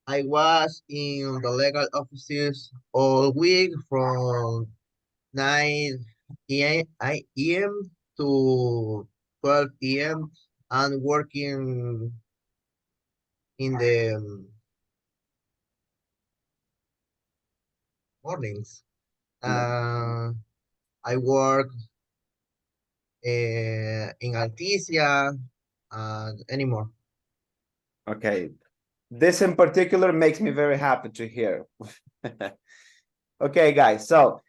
I was in the legal offices all week from 9 a.m. to 12 p.m. and working in the mornings. Uh, I work in Alticia and anymore. Okay, this in particular makes me very happy to hear. Okay, guys, so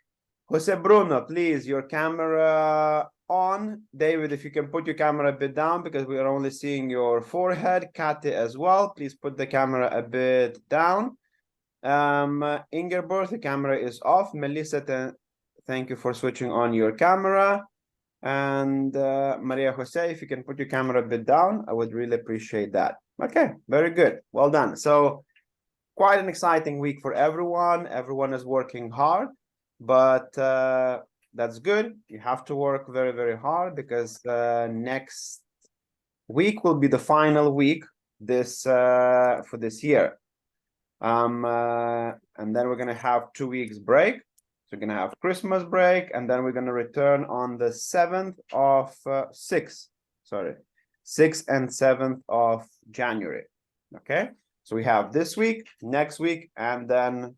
Jose Bruno, please, your camera on. David, if you can put your camera a bit down because we are only seeing your forehead. Kathy as well, please put the camera a bit down. Ingeborg, the camera is off. Melissa, thank you for switching on your camera. And Maria Jose, if you can put your camera a bit down, I would really appreciate that. Okay, very good. Well done. So quite an exciting week for everyone. Everyone is working hard, but that's good. You have to work very, very hard because next week will be the final week for this year. And then we're gonna have 2 weeks break. So we're gonna have Christmas break, and then we're gonna return on the 7th of 6th and 7th of January. Okay, so we have this week, next week, and then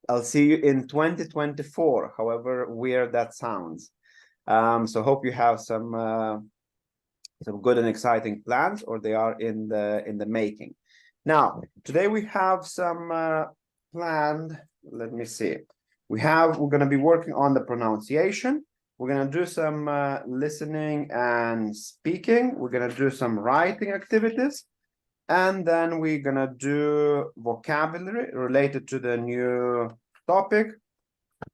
I'll see you in 2024, however weird that sounds. So hope you have some good and exciting plans, or they are in the making. Now, today we have some planned, let me see. We're going to be working on the pronunciation. We're going to do some listening and speaking. We're going to do some writing activities. And then we're going to do vocabulary related to the new topic.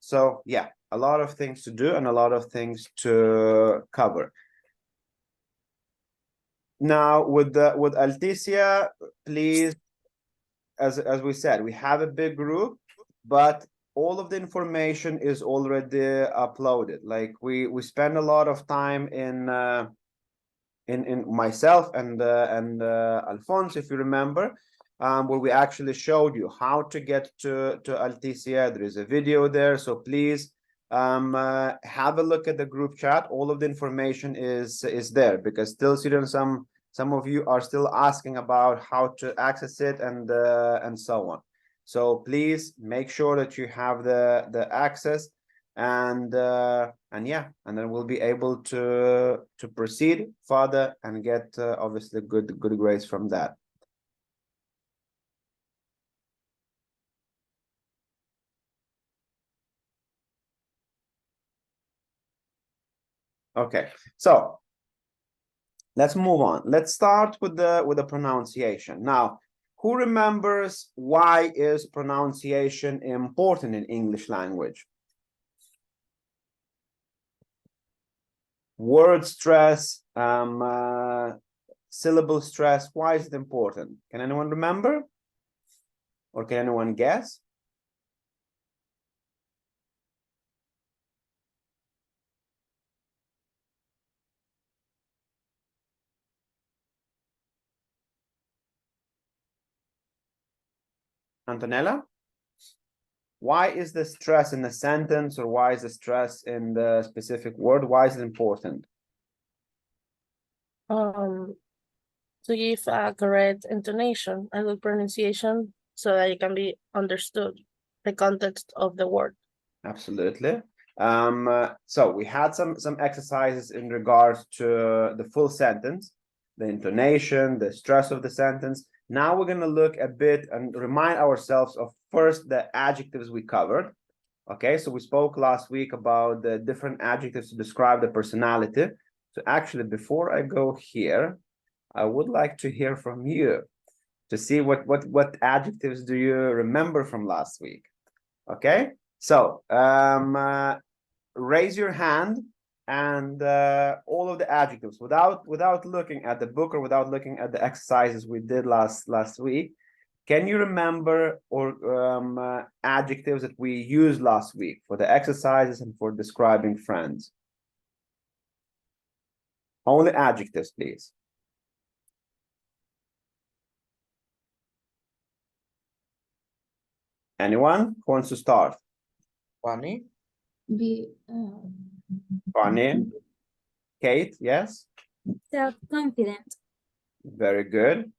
So yeah, a lot of things to do and a lot of things to cover. Now with Alticia, please, as we said, we have a big group, but all of the information is already uploaded. Like we spend a lot of time in myself and Alphonse, if you remember, where we actually showed you how to get to Alticia. There is a video there, so please have a look at the group chat. All of the information is there, because still students, some of you are still asking about how to access it and so on. So please make sure that you have the access, and yeah, and then we'll be able to proceed further and get obviously good grades from that. Okay, so let's move on. Let's start with the pronunciation. Now, who remembers why is pronunciation important in English language? Word stress, syllable stress. Why is it important? Can anyone remember? Or can anyone guess? Antonella? Why is the stress in the sentence, or why is the stress in the specific word? Why is it important? To give a correct intonation and good pronunciation so that it can be understood, the context of the word. Absolutely. So we had some exercises in regards to the full sentence, the intonation, the stress of the sentence. Now we're going to look a bit and remind ourselves of first the adjectives we covered. Okay, so we spoke last week about the different adjectives to describe the personality. So actually, before I go here, I would like to hear from you to see what adjectives do you remember from last week. Okay, so raise your hand, and all of the adjectives without looking at the book or without looking at the exercises we did last week. Can you remember or adjectives that we used last week for the exercises and for describing friends? Only adjectives, please. Anyone who wants to start? Funny. Be Funny. Kate, yes? self-confident. Very good.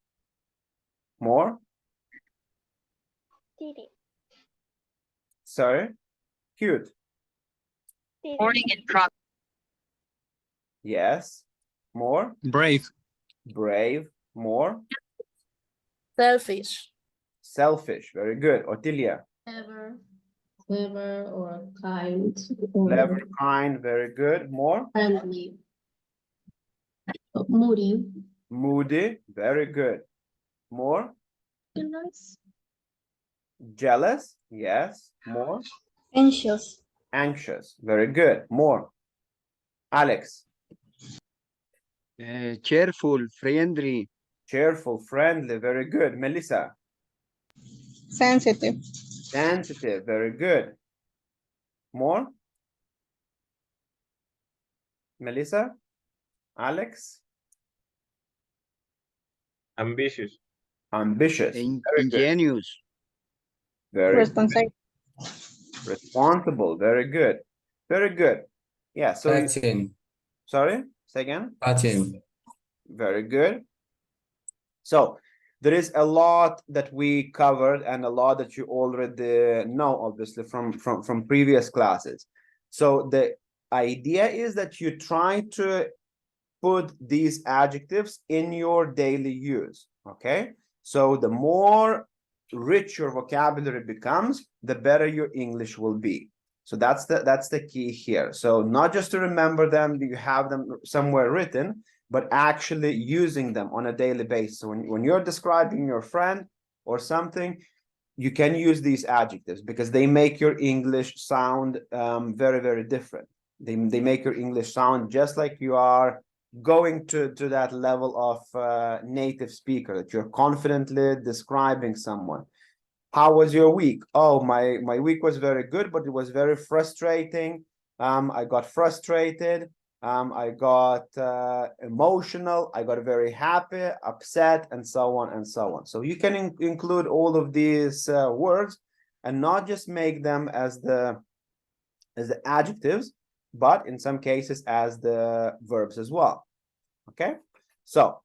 More? Sorry? Cute. Morning in progress. Yes. More? Brave. Brave. More? Selfish. Selfish. Very good. Ottilia. Clever or kind. Clever, kind. Very good. More? Friendly. Moody. Moody. Very good. More? Jealous. Jealous. Yes. More? Anxious. Anxious. Very good. More? Alex. Cheerful, friendly. Cheerful, friendly. Very good. Melissa. Sensitive. Sensitive. Very good. More? Melissa? Alex? Ambitious. Ambitious. Very good. Ingenious. Very Responsible. responsible. Very good. Very good. Yeah. So, Pattern. sorry, say again. Pattern. Very good. So there is a lot that we covered and a lot that you already know, obviously, from previous classes. So the idea is that you try to put these adjectives in your daily use. Okay. So the more rich your vocabulary becomes, the better your English will be. So that's the key here. So not just to remember them, you have them somewhere written, but actually using them on a daily basis. So when you're describing your friend or something, you can use these adjectives because they make your English sound very, very different. They make your English sound just like you are going to that level of native speaker, that you're confidently describing someone. How was your week? Oh, my week was very good, but it was very frustrating. I got frustrated. I got emotional. I got very happy, upset, and so on and so on. So you can include all of these words and not just make them as the adjectives, but in some cases as the verbs as well. Okay, so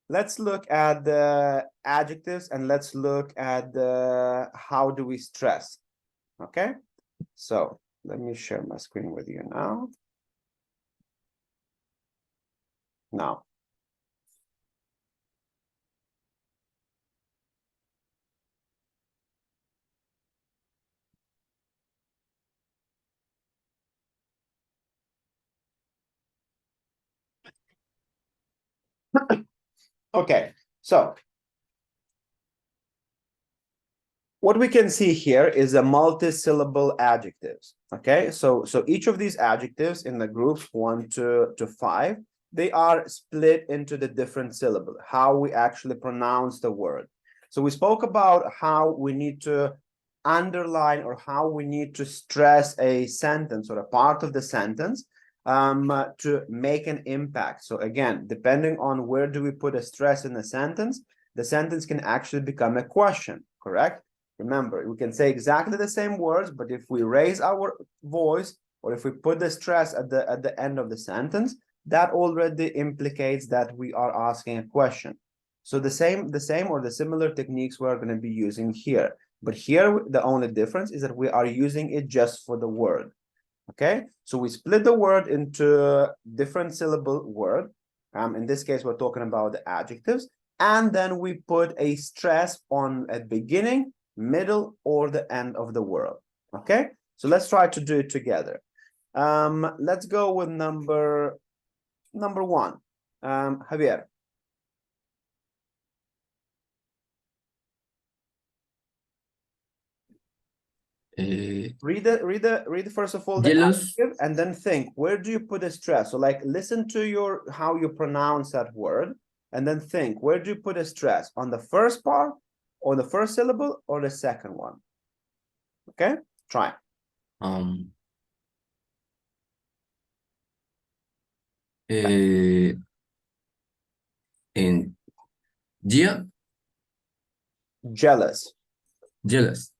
let's look at the adjectives and let's look at the how do we stress. Okay, so let me share my screen with you now. Now, okay, so what we can see here is a multi-syllable adjectives. Okay, so each of these adjectives in the groups 1 to 5, they are split into the different syllable, how we actually pronounce the word. So we spoke about how we need to underline or how we need to stress a sentence or a part of the sentence to make an impact. So again, depending on where do we put a stress in the sentence can actually become a question, correct? Remember, we can say exactly the same words, but if we raise our voice or if we put the stress at the end of the sentence, that already implicates that we are asking a question. So the same or the similar techniques we're going to be using here. But here, the only difference is that we are using it just for the word. Okay, so we split the word into different syllable word. In this case, we're talking about the adjectives. And then we put a stress on a beginning, middle, or the end of the word. Okay, so let's try to do it together. Let's go with number 1. Javier. Read first of all the Jealous. adjective and then think, where do you put a stress? So like listen to how you pronounce that word and then think, where do you put a stress? On the first part or the first syllable or the second one? Okay, try. In Jealous. jealous.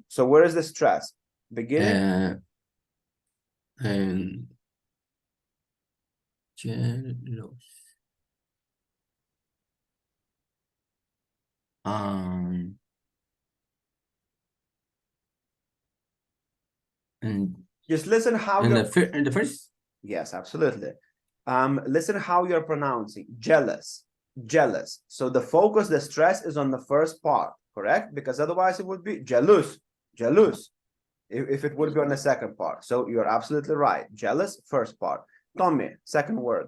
So where is the stress? Beginning? And jealous. And Just listen how in you're the first, yes, absolutely. Listen how you're pronouncing jealous, jealous. So the focus, the stress is on the first part, correct? Because otherwise it would be jealous, jealous, if it would be on the second part. So you're absolutely right. Jealous, first part. Tommy, second word.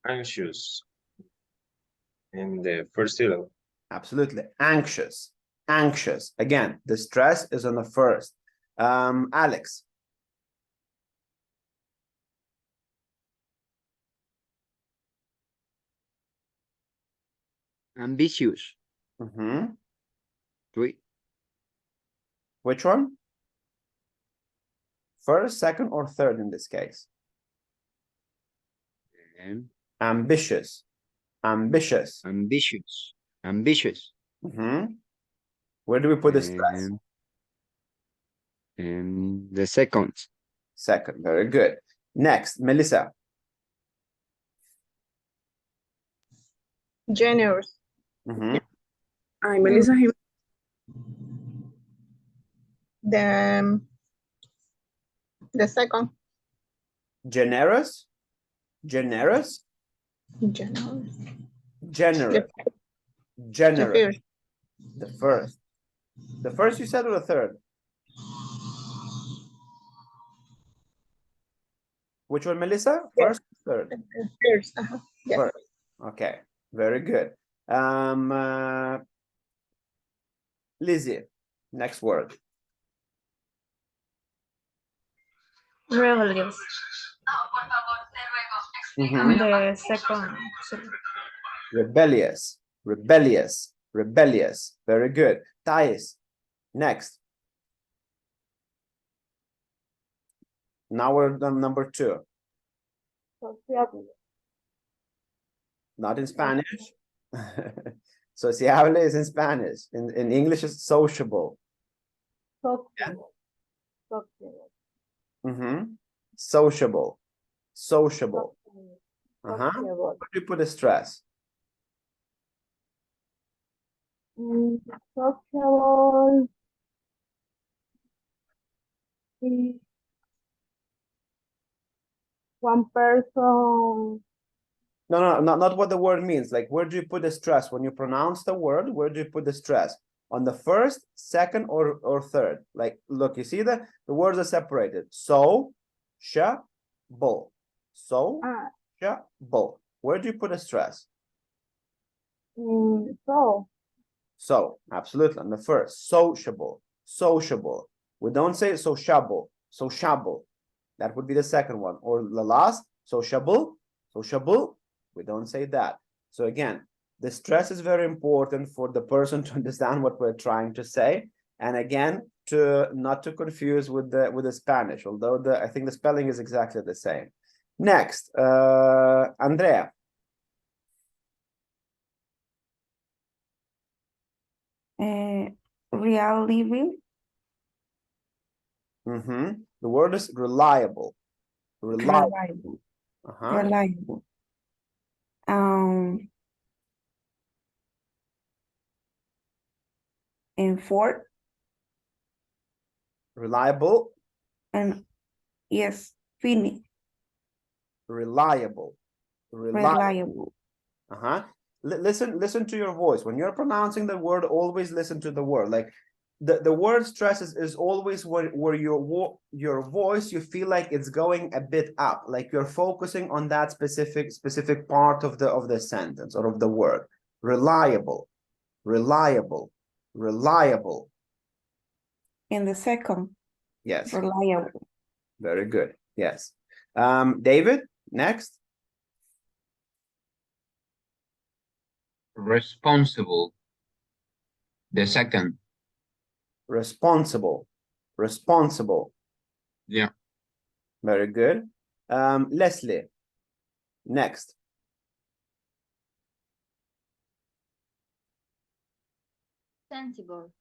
Anxious in the first syllable. Absolutely. Anxious, anxious. Again, the stress is on the first. Alex. Ambitious. Three. Which one? First, second, or third in this case? Ambitious, ambitious. Ambitious. Ambitious. Where do we put the stress? And the second. Second, very good. Next, Melissa. Generous. Ay, Melissa Jiménez. The second. Generous, generous, Generous. generous, The generous. first. The first. The first you said or the third? Which one, Melissa? First, third? First. Yes. First. Okay, very good. Lizzie, next word. Rebellious. The second. Rebellious, rebellious, rebellious. Very good. Thais, next. Now we're on number 2. Not in Spanish. Sociable is in Spanish. In English, it's sociable. Sociable. Sociable. Where do you put a stress? Sociable. One person. No, not what the word means. Like, where do you put the stress? When you pronounce the word, where do you put the stress? On the first, second, or third? Like, look, you see the words are separated. So, bull. So, bull. Where do you put a stress? So, absolutely. On the first, sociable, sociable. We don't say sociable, sociable. That would be the second one. Or the last, sociable, sociable. We don't say that. So again, the stress is very important for the person to understand what we're trying to say. And again, not to confuse with the Spanish, although I think the spelling is exactly the same. Next, Andrea. Reliable. The word is reliable. Reliable. Reliable. And 4. Reliable. And yes, finish. Reliable. Reliable. Listen to your voice. When you're pronouncing the word, always listen to the word. Like the word stress is always where your voice, you feel like it's going a bit up, like you're focusing on that specific part of the sentence or of the word. Reliable, reliable, reliable. In the second. Yes. Reliable. Very good. Yes. David, next. Responsible. The second. Responsible. Responsible. Yeah. Very good. Leslie, next. Sensible.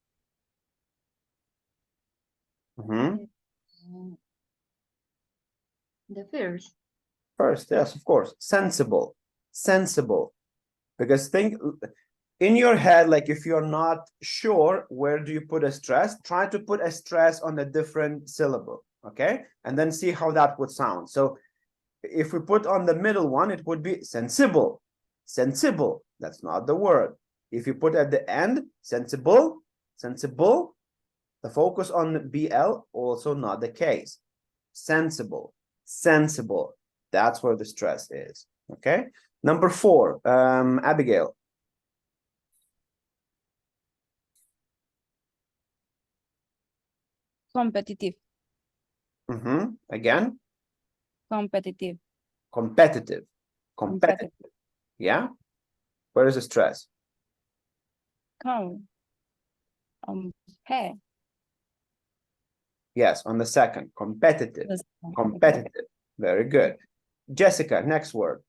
Mhm. The first. First, yes, of course. Sensible. Sensible. Because think in your head, like if you're not sure where do you put a stress, try to put a stress on a different syllable, okay? And then see how that would sound. So if we put on the middle one, it would be sensible. Sensible. That's not the word. If you put at the end, sensible, sensible, the focus on BL, also not the case. Sensible, sensible. That's where the stress is. Okay. Number 4, Abigail. Competitive. Again, Competitive. competitive. Competitive. Yeah. Where is the stress? Hey. Yes, on the second. Competitive. Yes. Competitive. Very good. Jessica, next word.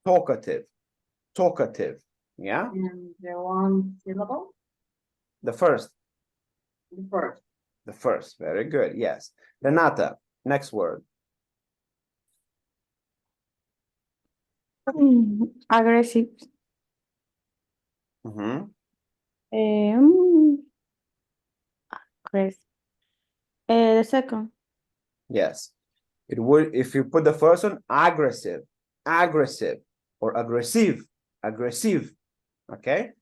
Talkative. Talkative. Yeah. And the one syllable? The first. The first. The first. Very good. Yes. Renata, next word. Aggressive. Mhm. Aggressive. The second. Yes. It would, if you put the first one, aggressive, aggressive, or aggressive, aggressive. Okay.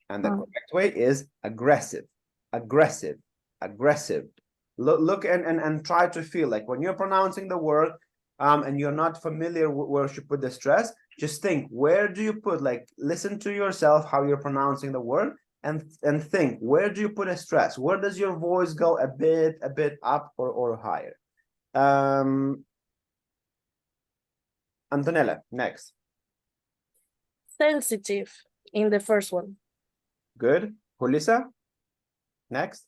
And the correct way is aggressive, aggressive, aggressive. Look and try to feel like when you're pronouncing the word and you're not familiar with where you put the stress, just think, where do you put, like, listen to yourself how you're pronouncing the word and think, where do you put a stress? Where does your voice go a bit up or higher? Antonella, next. Sensitive in the first one. Good. Julissa, next.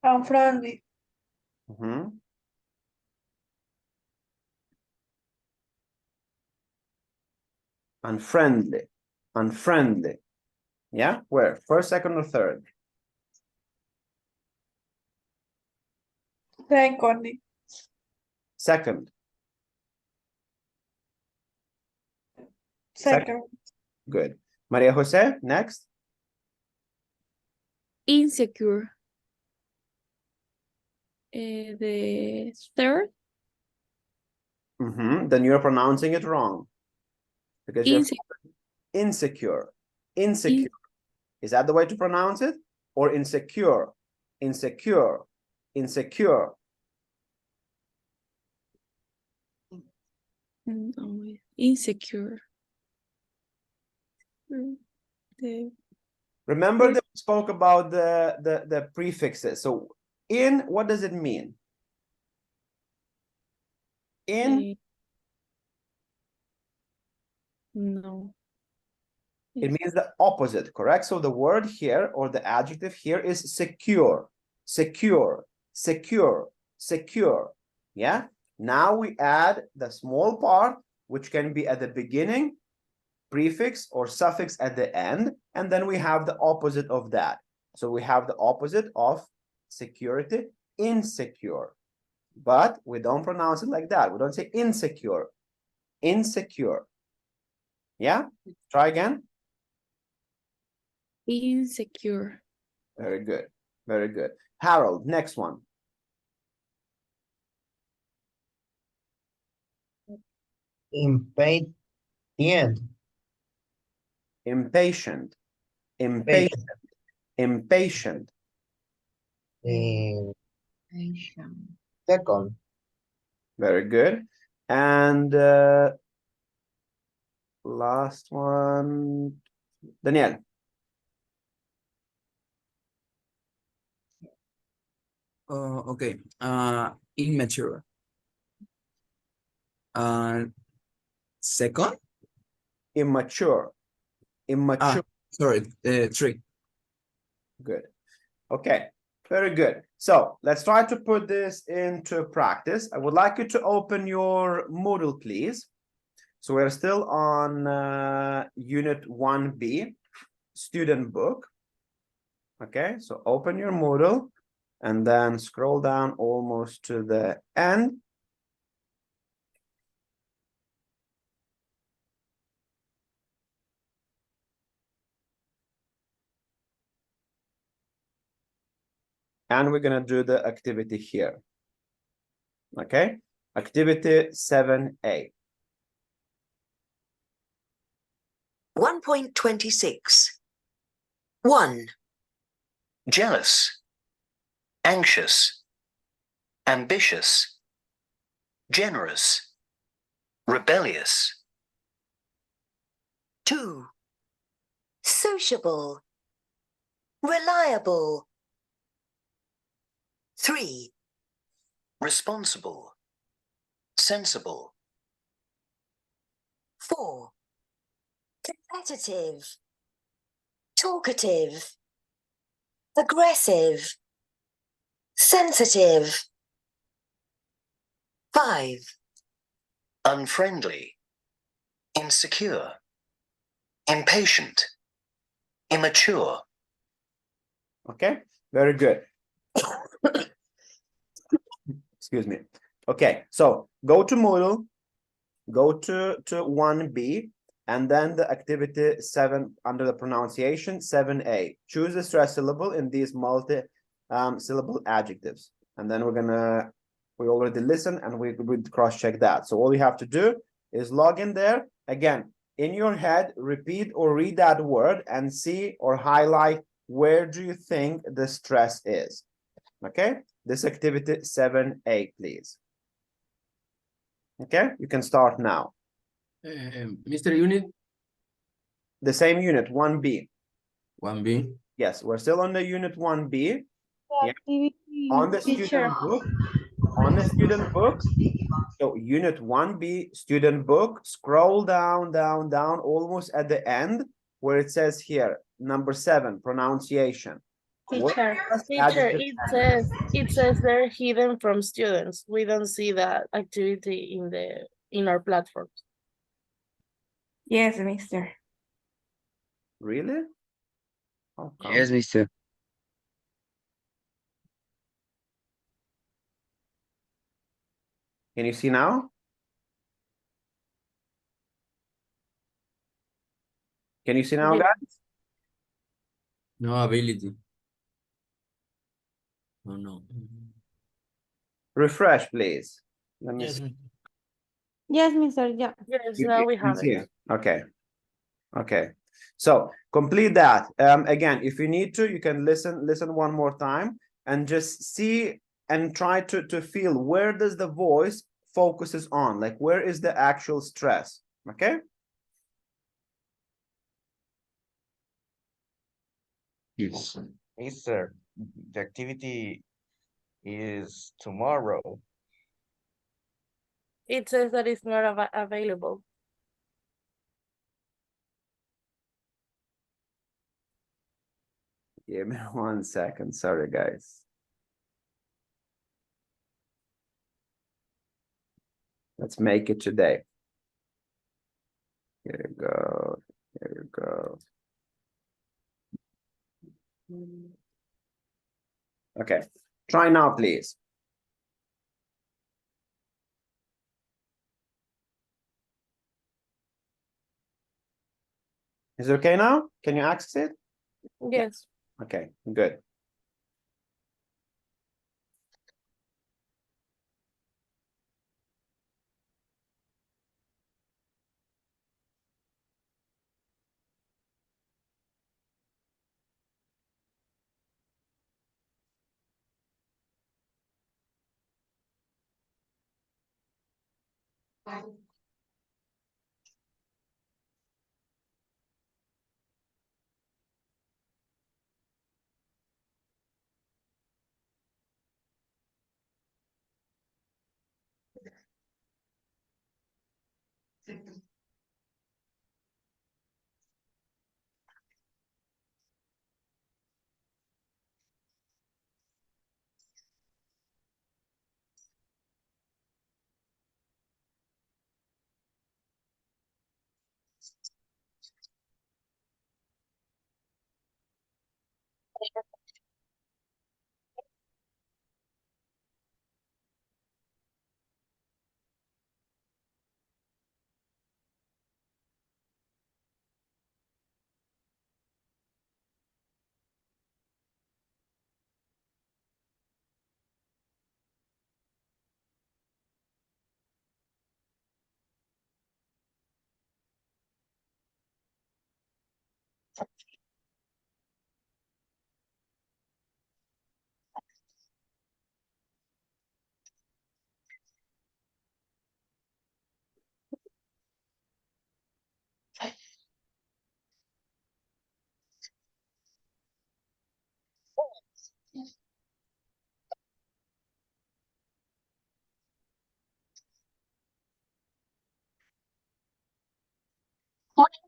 Unfriendly. Unfriendly, unfriendly. Yeah, where? First, second, or third? Second. Second. Second. Good. Maria Jose, next. Insecure. The third. Then you're pronouncing it wrong. Because you're insecure. Insecure. Is that the way to pronounce it? Or insecure? Insecure. Insecure. Insecure. Remember that we spoke about the prefixes. So in, what does it mean? In, No. it means the opposite, correct? So the word here or the adjective here is secure, secure, secure, secure. Yeah. Now we add the small part, which can be at the beginning, prefix or suffix at the end, and then we have the opposite of that. So we have the opposite of security, insecure. But we don't pronounce it like that. We don't say insecure, insecure. Yeah, try again. Insecure. Very good, very good. Harold, next one. Impatient. Impatient, impatient, impatient. Second. Very good. And last one, Daniel. Okay. Immature. Second. Immature, immature. Sorry. 3. Good. Okay, very good. So let's try to put this into practice. I would like you to open your Moodle, please. So we're still on Unit 1B, Student Book. Okay, so open your Moodle and then scroll down almost to the end. And we're gonna do the activity here. Okay, activity 7A. 1.26. 1. Jealous, anxious, ambitious, generous, rebellious. 2. Sociable, reliable. 3. Responsible, sensible. 4. Competitive, talkative, aggressive, sensitive. 5. Unfriendly, insecure, impatient, immature. Okay, very good. Excuse me. Okay, so go to Moodle, go to 1B, and then the activity 7 under the pronunciation 7A. Choose a stress syllable in these multi syllable adjectives. And then we already listen and we cross-check that. So all you have to do is log in there. Again, in your head, repeat or read that word and see or highlight where do you think the stress is. Okay, this activity 7A, please. Okay, you can start now. Mr. Unit The same unit, 1B. 1B. Yes, we're still on the unit 1B. Yeah. Activity, On the teacher. student book. On the student book. So unit 1B, student book. Scroll down, down, down, almost at the end where it says here, number 7, pronunciation. What Teacher. Teacher, adjective- it says they're hidden from students. We don't see that activity in our platforms. Yes, mister. Really? How come? Yes, mister. Can you see now? Can you see now, Yeah. guys? No ability. Oh, no. Refresh, please. Let me see. Yes, mister. Yeah. Yes, You- now you we can have see it. Okay. Okay. So complete that. Again, if you need to, you can listen one more time and just see and try to feel where does the voice focuses on, like where is the actual stress. Okay. Yes. Mister, the activity is tomorrow. It says that it's not available. Give me 1 second. Sorry, guys. Let's make it today. Here you go. Here you go. Okay. Try now, please. Is it okay now? Can you access it? Yes. Okay, good.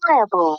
Reliable.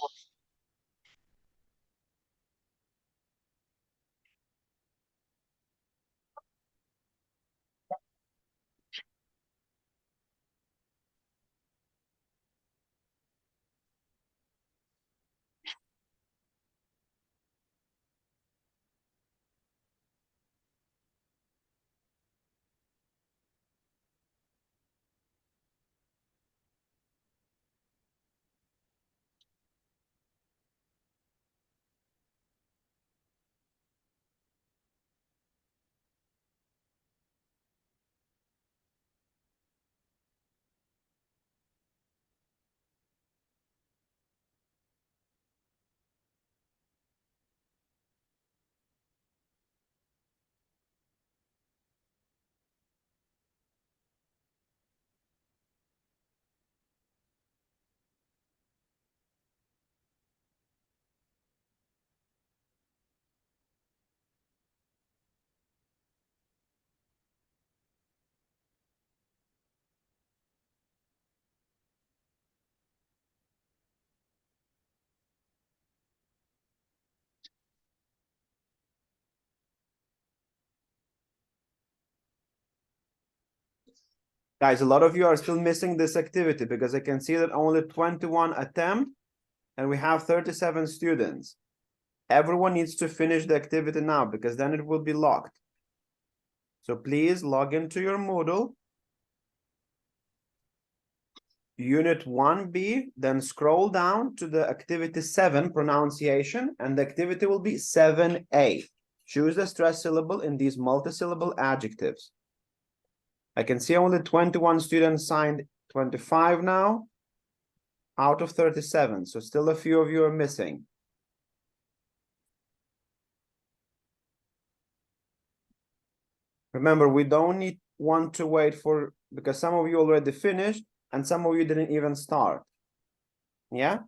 Guys, a lot of you are still missing this activity because I can see that only 21 attempt and we have 37 students. Everyone needs to finish the activity now because then it will be locked. So please log into your Moodle. Unit 1B, then scroll down to the activity 7 pronunciation, and the activity will be 7A. Choose the stress syllable in these multisyllable adjectives. I can see only 21 students signed, 25 now out of 37, so still a few of you are missing. Remember, we don't want to wait for, because some of you already finished and some of you didn't even start. Yeah,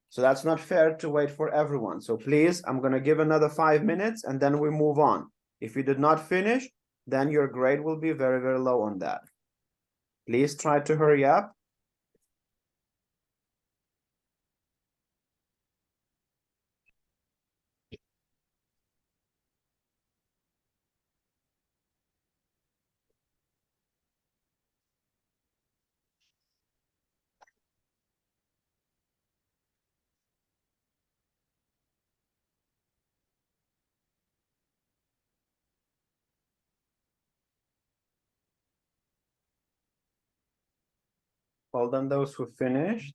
so that's not fair to wait for everyone. So please, I'm going to give another 5 minutes and then we move on. If you did not finish, then your grade will be very, very low on that. Please try to hurry up. Well done, those who finished.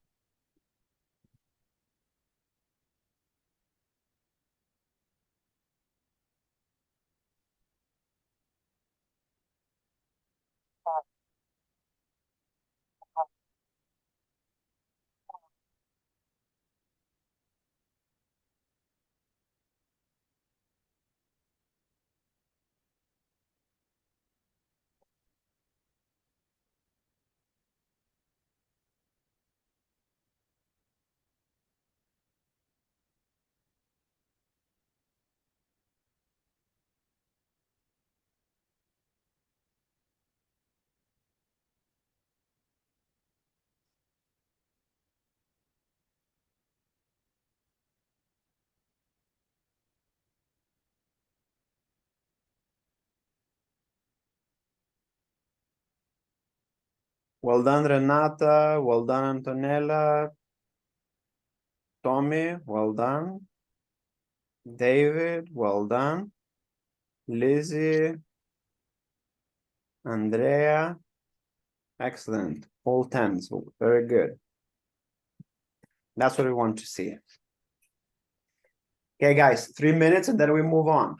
Well done, Renata. Well done, Antonella. Tommy, well done. David, well done. Lizzie, Andrea, excellent. All 10, so very good. That's what we want to see. Okay, guys, 3 minutes and then we move on.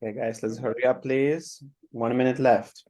Okay, guys, let's hurry up, please. 1 minute left.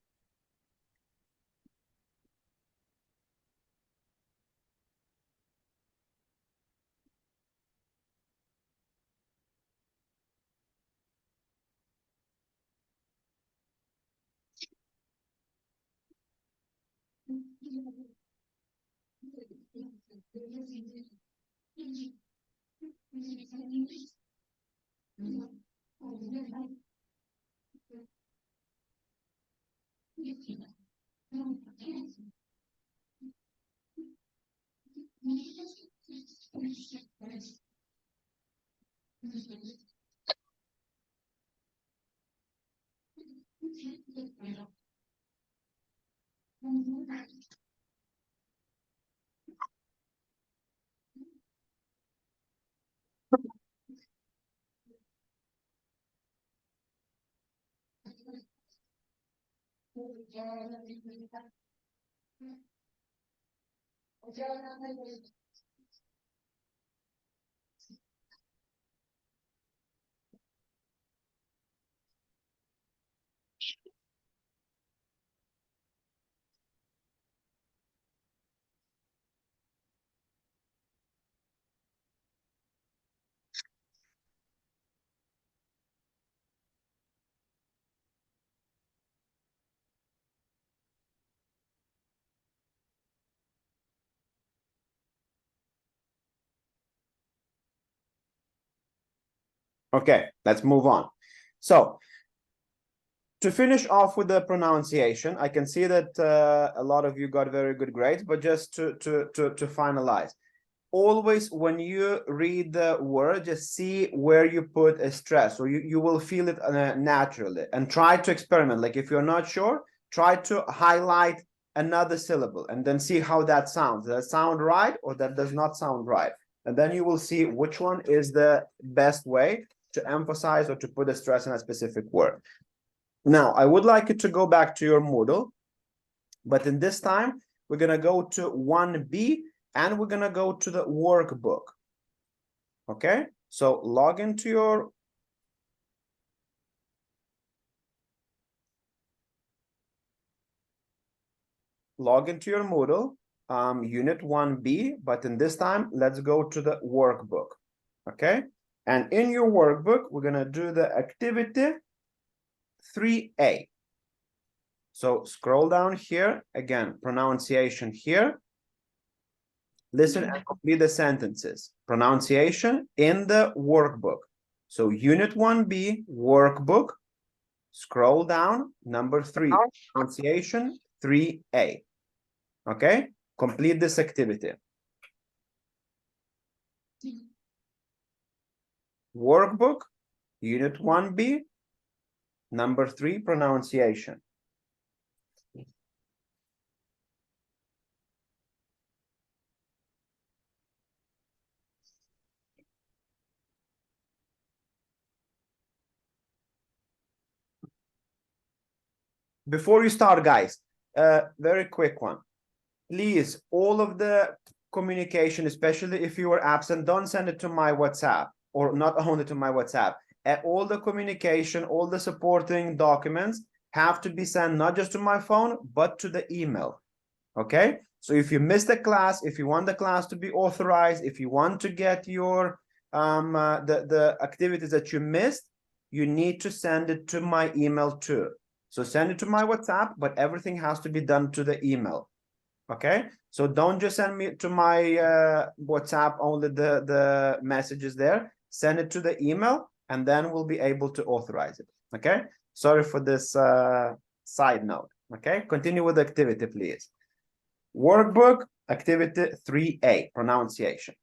Okay, let's move on. So, to finish off with the pronunciation, I can see that a lot of you got very good grades, but just to finalize, always when you read the word, just see where you put a stress, or you will feel it naturally, and try to experiment. Like if you're not sure, try to highlight another syllable and then see how that sounds. Does that sound right, or that does not sound right? And then you will see which one is the best way to emphasize or to put a stress in a specific word. Now, I would like you to go back to your Moodle, but in this time, we're going to go to 1B and we're going to go to the workbook. Okay, so log into your Moodle, unit 1B, but in this time, let's go to the workbook. Okay, and in your workbook, we're going to do the activity 3A. So scroll down here, again, pronunciation here. Listen and complete the sentences. Pronunciation in the workbook. So unit 1B, workbook, scroll down, number 3, pronunciation 3A. Okay, complete this activity. Workbook, unit 1B, number 3, pronunciation. Before you start, guys, very quick one. Please, all of the communication, especially if you were absent, don't send it to my WhatsApp, or not only to my WhatsApp. All the communication, all the supporting documents have to be sent not just to my phone, but to the email. Okay? So if you missed a class, if you want the class to be authorized, if you want to get your the activities that you missed, you need to send it to my email too. So send it to my WhatsApp, but everything has to be done to the email. Okay, so don't just send me to my WhatsApp only the messages there. Send it to the email, and then we'll be able to authorize it. Okay, Sorry for this side note. Okay, continue with the activity, please. Workbook, activity 3A, pronunciation.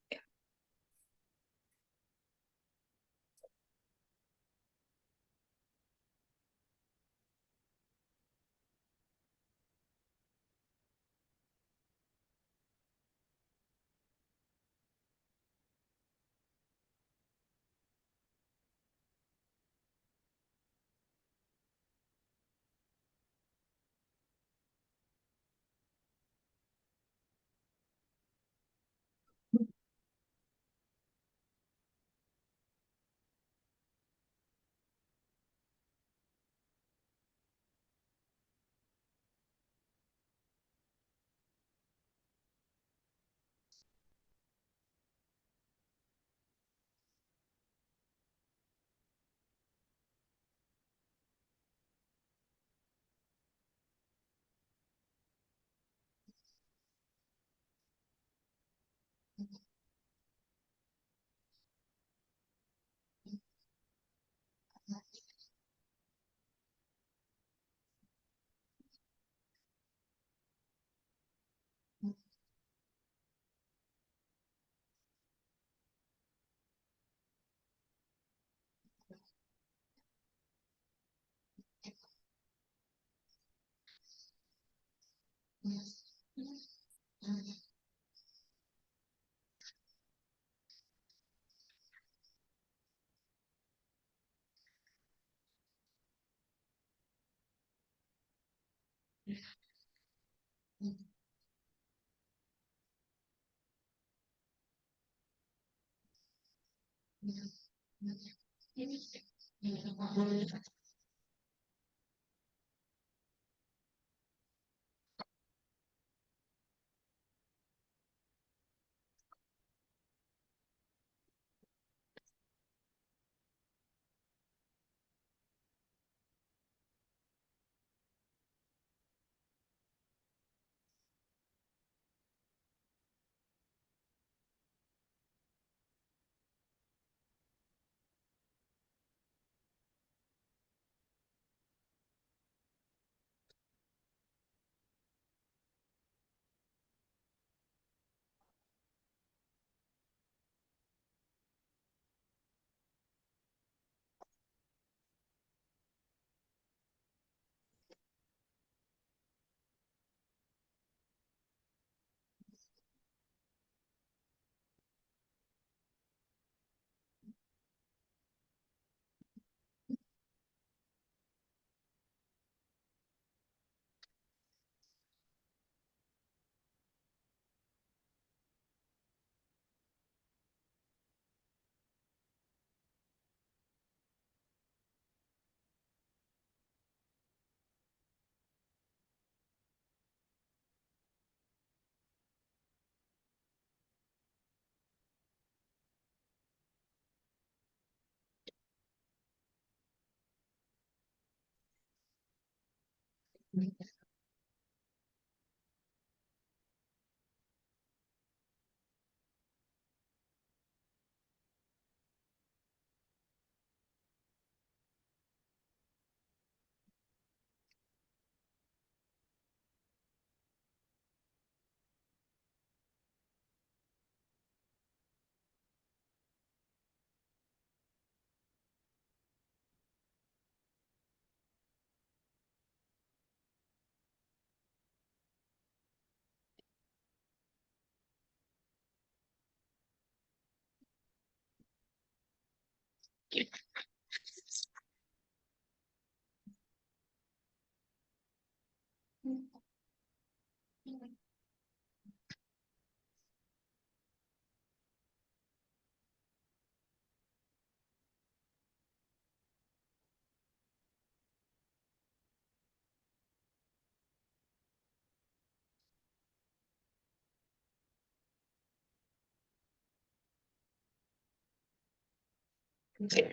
Okay.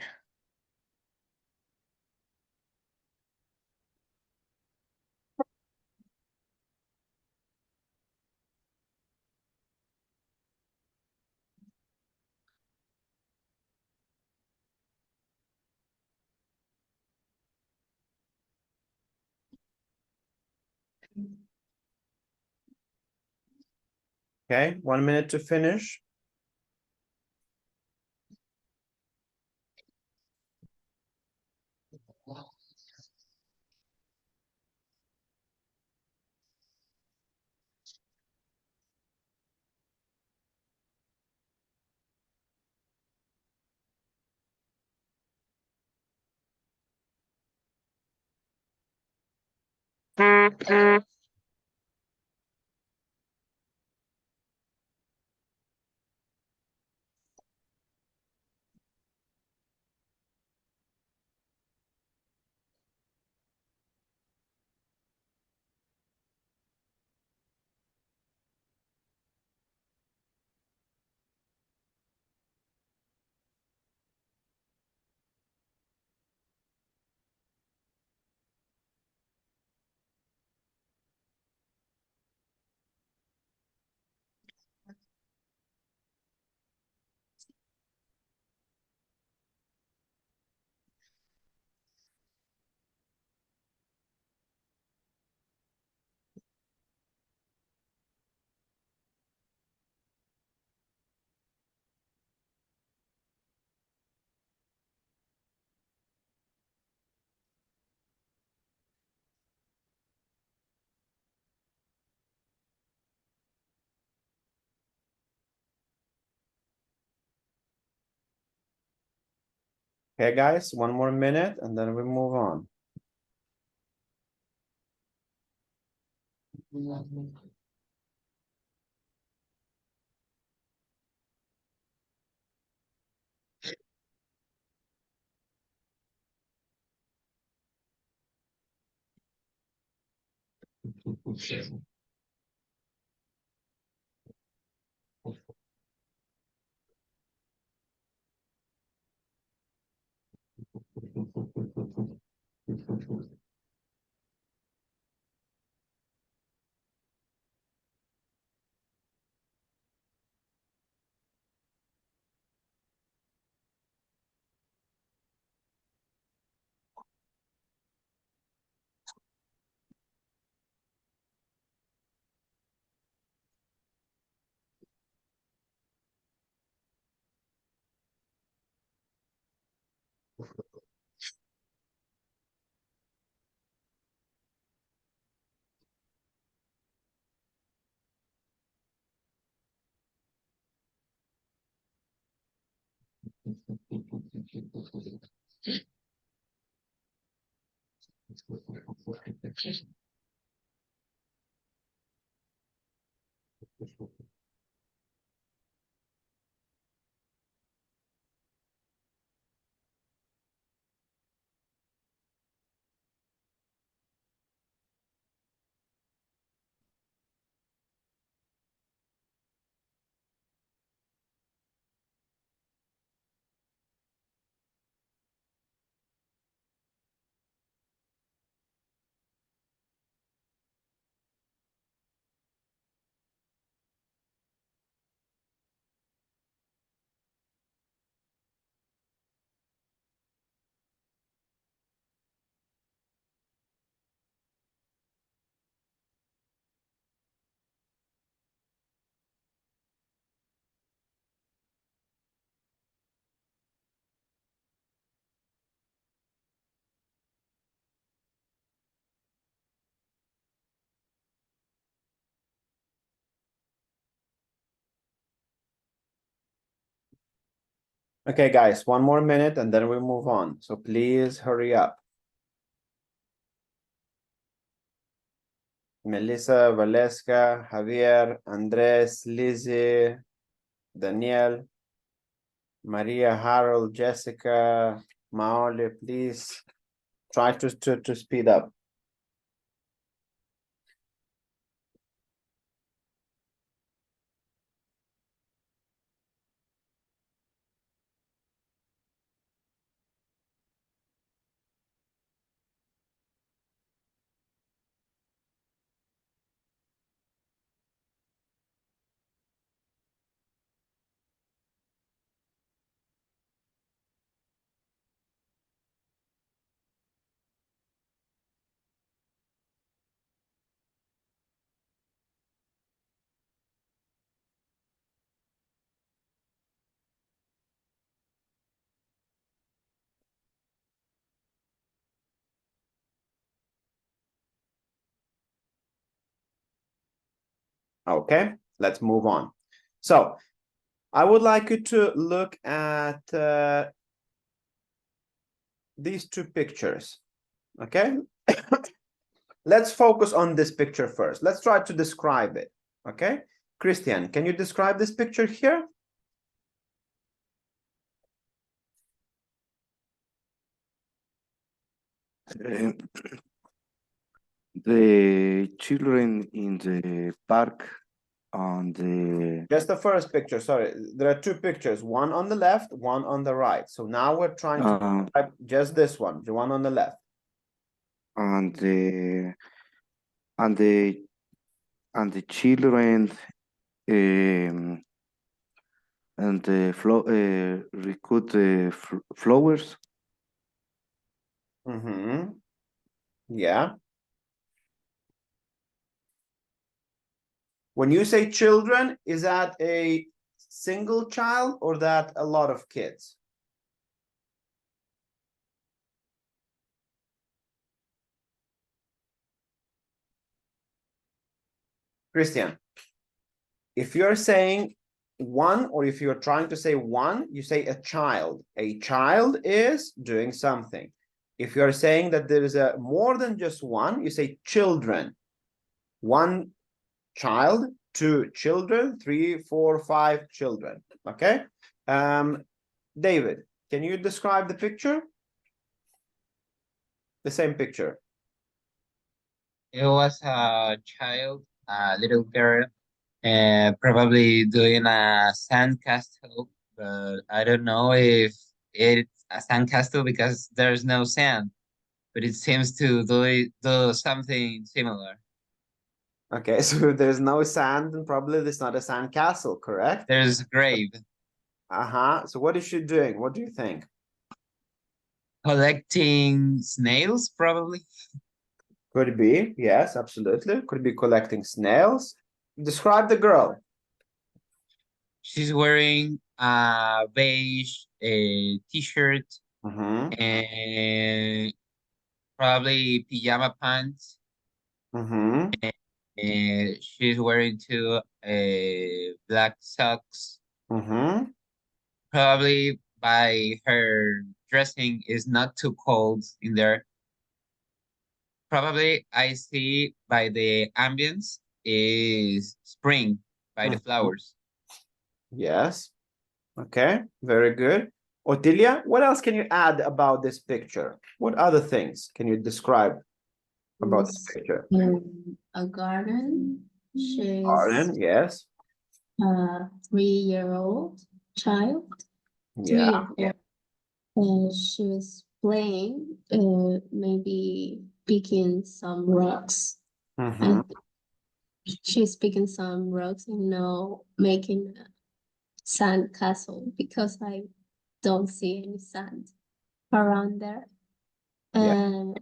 Okay, 1 minute to finish. Okay, guys, 1 more minute and then we move on. Okay, guys, 1 more minute and then we move on. So please hurry up. Melissa, Valeska, Javier, Andres, Lizzie, Daniel, Maria, Harold, Jessica, Maole, please try to speed up. Okay, let's move on. So I would like you to look at these two pictures. Okay. Let's focus on this picture first. Let's try to describe it. Okay. Christian, can you describe this picture here? The children in the park on the Just the first picture. Sorry, there are two pictures, one on the left, one on the right. So now we're trying to describe just this one, the one on the left. and the and the and the children and the recruit the flowers. Mm-hmm. Yeah. When you say children, is that a single child or that a lot of kids? Christian, if you're saying one, or if you're trying to say one, you say a child. A child is doing something. If you're saying that there is a more than just one, you say children. One child, two children, 3, 4, 5 children. Okay. David, can you describe the picture? The same picture. It was a child, a little girl, probably doing a sandcastle, but I don't know if it's a sandcastle because there's no sand, but it seems to do something similar. Okay, so there's no sand, and probably there's not a sand castle, correct? There's a grave. So what is she doing? What do you think? Collecting snails, probably. Could be, yes, absolutely. Could be collecting snails. Describe the girl. She's wearing a beige t-shirt and probably pajama pants. She's wearing two black socks. Probably by her dressing is not too cold in there. Probably I see by the ambience is spring by the flowers. Yes. Okay, very good. Otilia, what else can you add about this picture? What other things can you describe about this picture? A garden. She's Garden, yes. a 3-year-old child. Yeah. She's playing, maybe picking some rocks. And she's picking some rocks and now making a sand castle because I don't see any sand around there. And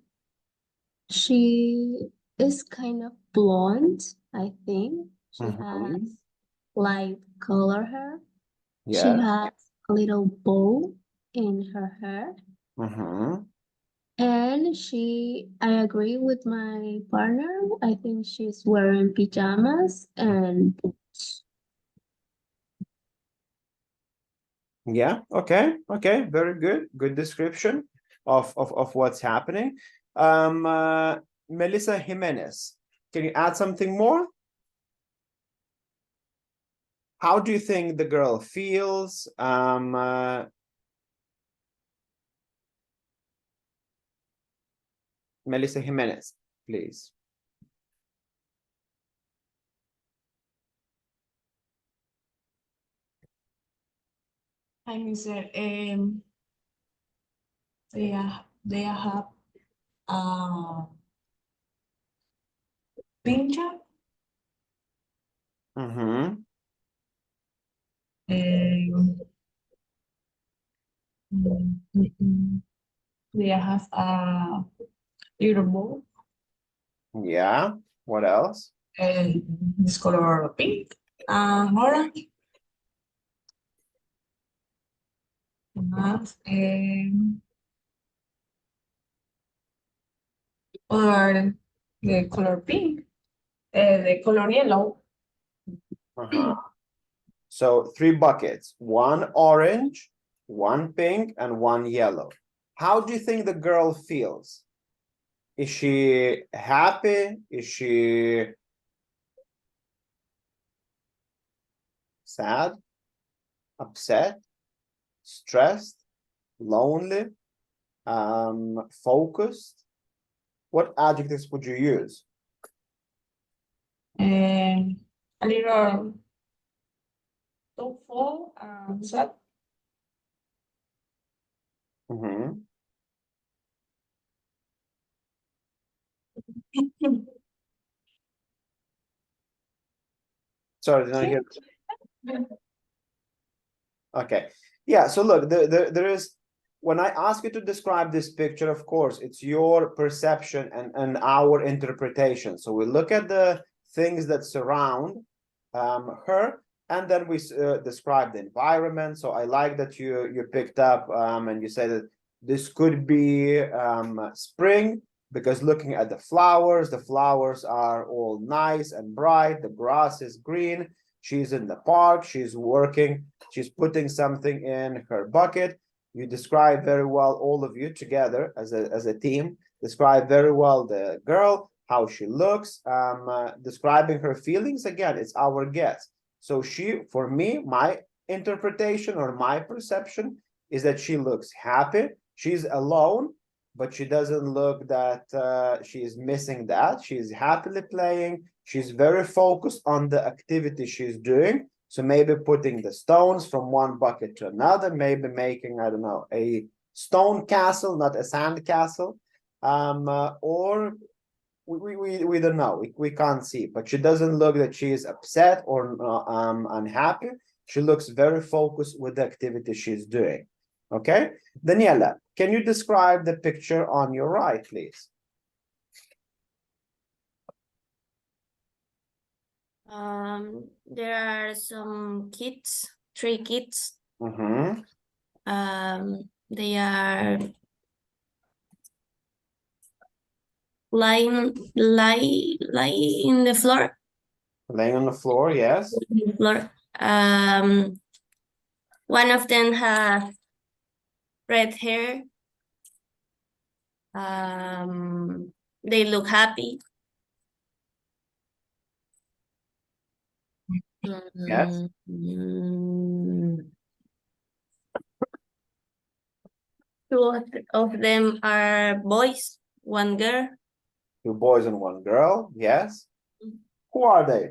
she is kind of blonde, I think. She has light color hair. She has a little bow in her hair. And I agree with my partner. I think she's wearing pajamas and boots. Yeah, okay, very good. Good description of what's happening. Melissa Jimenez, can you add something more? How do you think the girl feels? Melissa Jimenez, please. Hi, Mr. They have pincha. They have a little ball. Yeah, what else? This color pink and orange. Or the color pink, the color yellow. So 3 buckets, 1 orange, 1 pink, and 1 yellow. How do you think the girl feels? Is she happy? Is she sad, upset, stressed, lonely, focused? What adjectives would you use? A little thoughtful and sad. Mhm. Sorry, did I hear? Okay. Yeah, so look, there is, when I ask you to describe this picture, of course, it's your perception and our interpretation. So we look at the things that surround her, and then we describe the environment. So I like that you picked up and you said that this could be spring, because looking at the flowers are all nice and bright. The grass is green. She's in the park. She's working. She's putting something in her bucket. You describe very well, all of you together as a team, describe very well the girl, how she looks, describing her feelings. Again, it's our guess. So for me, my interpretation or my perception is that she looks happy. She's alone, but she doesn't look that she is missing that. She's happily playing. She's very focused on the activity she's doing. So maybe putting the stones from one bucket to another, maybe making, I don't know, a stone castle, not a sand castle, or we don't know. We can't see, but she doesn't look that she is upset or unhappy. She looks very focused with the activity she's doing. Okay, Daniela, can you describe the picture on your right, please? There are some kids, 3 kids. Mm-hmm. They are lying in the floor. Laying on the floor, yes. Floor. One of them has red hair. They look happy. Yes. Two of them are boys, 1 girl. 2 boys and 1 girl, yes. Who are they?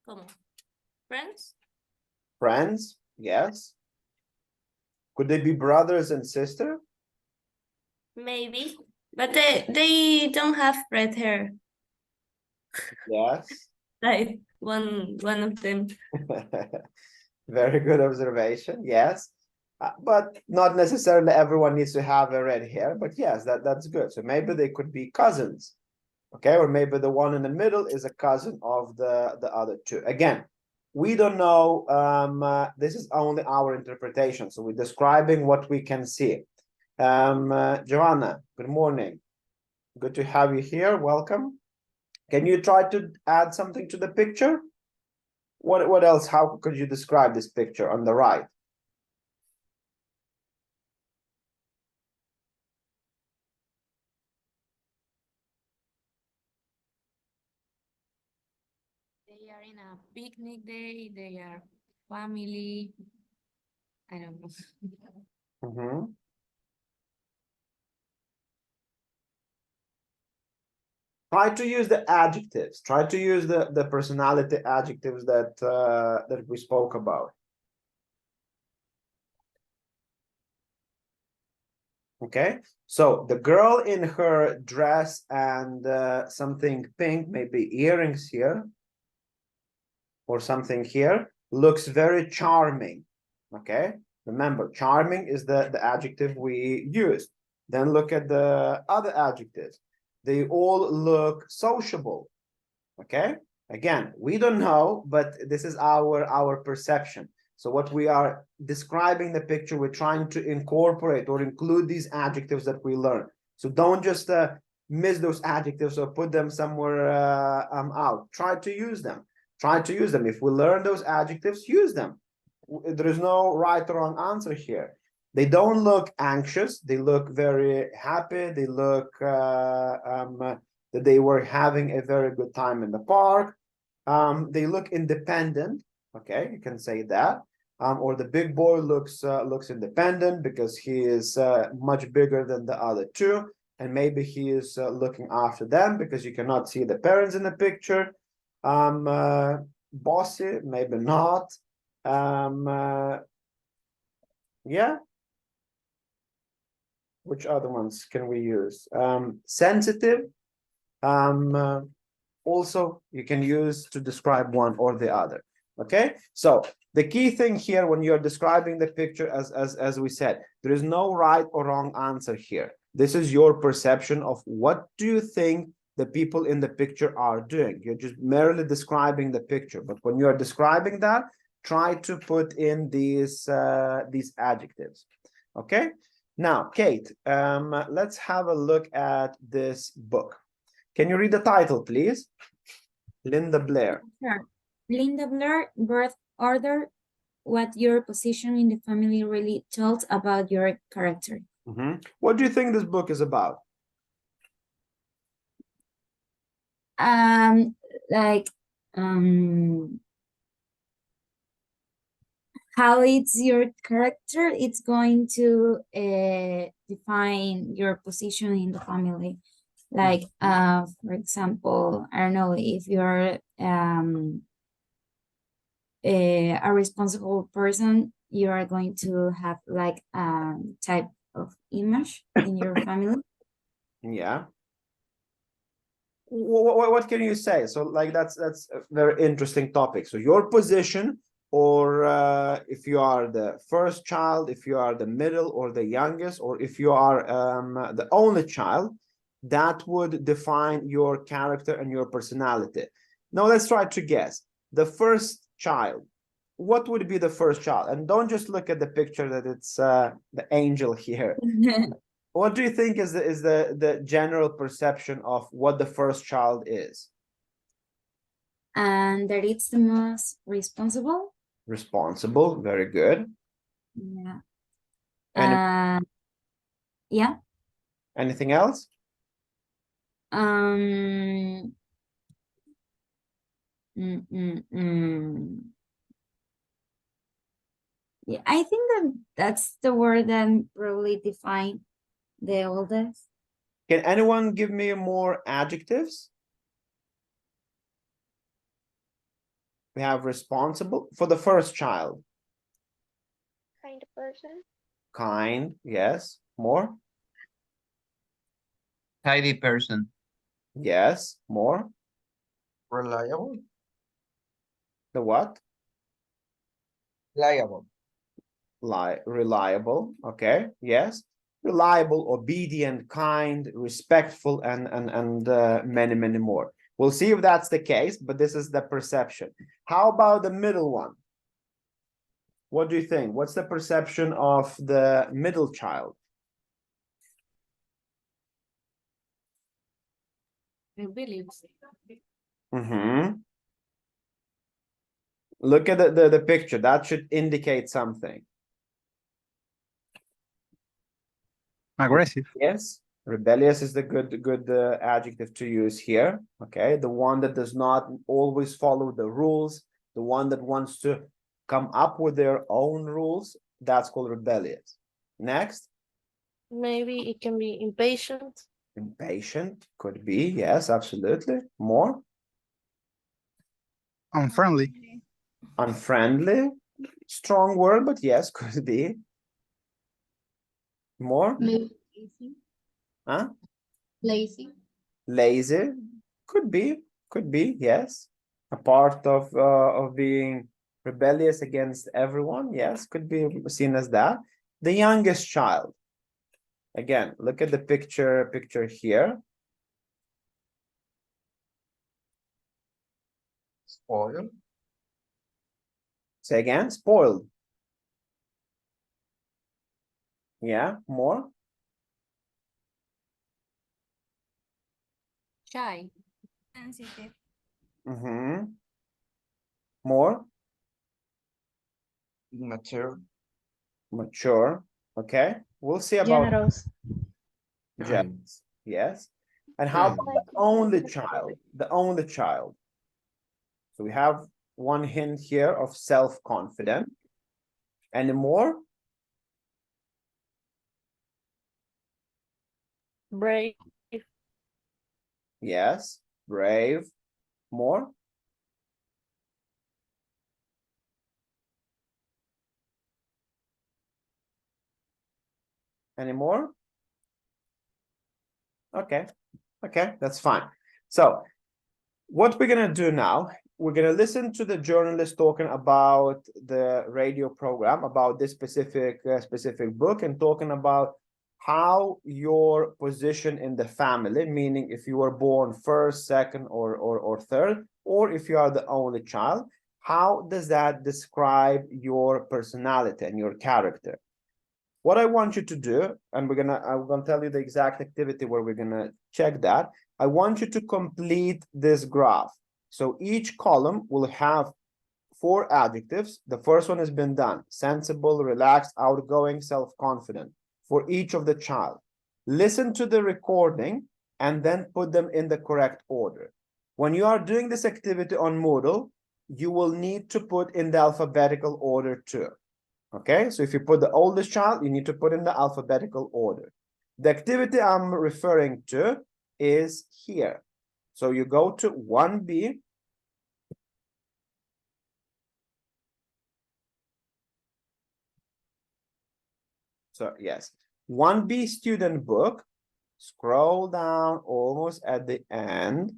Come on. Friends? Friends, yes. Could they be brothers and sister? Maybe, but they don't have red hair. Yes. Like one of them. Very good observation, yes. But not necessarily everyone needs to have a red hair, but yes, that's good. So maybe they could be cousins, okay? Or maybe the one in the middle is a cousin of the other 2. Again, we don't know. This is only our interpretation. So we're describing what we can see. Joanna, good morning. Good to have you here. Welcome. Can you try to add something to the picture? What else? How could you describe this picture on the right? They are in a picnic day. They are family. I don't know. Mm-hmm. Try to use the adjectives. Try to use the personality adjectives that we spoke about. Okay, so the girl in her dress and something pink, maybe earrings here, or something here, looks very charming. Okay, remember, charming is the adjective we used. Then look at the other adjectives. They all look sociable. Okay, again, we don't know, but this is our perception. So what we are describing the picture, we're trying to incorporate or include these adjectives that we learn. So don't just miss those adjectives or put them somewhere out. Try to use them. Try to use them. If we learn those adjectives, use them. There is no right or wrong answer here. They don't look anxious. They look very happy. They look that they were having a very good time in the park. They look independent. Okay, you can say that. Or the big boy looks independent because he is much bigger than the other two, and maybe he is looking after them because you cannot see the parents in the picture. Bossy, maybe not. Yeah. Which other ones can we use? Sensitive. Also, you can use to describe one or the other. Okay, so the key thing here when you're describing the picture, as we said, there is no right or wrong answer here. This is your perception of what do you think the people in the picture are doing. You're just merely describing the picture, but when you're describing that, try to put in these adjectives. Okay, now Kate, let's have a look at this book. Can you read the title, please? Linda Blair. Sure. Linda Blair, Birth Order, what your position in the family really tells about your character. What do you think this book is about? How it's your character, it's going to define your position in the family. Like, for example, I don't know, if you're a responsible person, you are going to have like a type of image in your family. Yeah. What can you say? So like that's a very interesting topic. So your position, or if you are the first child, if you are the middle or the youngest, or if you are the only child, that would define your character and your personality. Now let's try to guess. The first child, what would be the first child? And don't just look at the picture that it's the angel here. What do you think is the general perception of what the first child is? And that it's the most responsible. Responsible, very good. Yeah. Yeah. Anything else? Yeah, I think that's the word that probably define the oldest. Can anyone give me more adjectives? We have responsible for the first child. Kind person. Kind, yes. More? Tidy person. Yes. More? Reliable. The what? Reliable. Reliable. Okay. Yes. Reliable, obedient, kind, respectful, and many more. We'll see if that's the case, but this is the perception. How about the middle one? What do you think? What's the perception of the middle child? Look at the picture. That should indicate something. Aggressive. Yes, rebellious is the good adjective to use here. Okay, the one that does not always follow the rules, the one that wants to come up with their own rules, that's called rebellious. Next. Maybe it can be impatient. Impatient could be, yes, absolutely. More? Unfriendly. Unfriendly, strong word, but yes, could be. More? Maybe lazy. Huh? Lazy. Lazy, could be, yes. A part of being rebellious against everyone, yes, could be seen as that. The youngest child. Again, look at the picture here. Spoiled. Say again, spoiled. Yeah, more? Shy. Sensitive. More? Mature. Mature. Okay. We'll see about Generous. generous. Yes. And how about the only child? The only child. So we have one hint here of self-confident. Any more? Brave. Yes. Brave. More? Any more? Okay. Okay, that's fine. So what we're gonna do now, we're gonna listen to the journalist talking about the radio program, about this specific book, and talking about how your position in the family, meaning if you were born first, second, or third, or if you are the only child, how does that describe your personality and your character? What I want you to do, and I'm gonna tell you the exact activity where we're gonna check that. I want you to complete this graph. So each column will have 4 adjectives. The first one has been done: sensible, relaxed, outgoing, self-confident, for each of the child. Listen to the recording and then put them in the correct order. When you are doing this activity on Moodle, you will need to put in the alphabetical order too. Okay, so if you put the oldest child, you need to put in the alphabetical order. The activity I'm referring to is here. So you go to 1B. So yes, 1B student book. Scroll down almost at the end.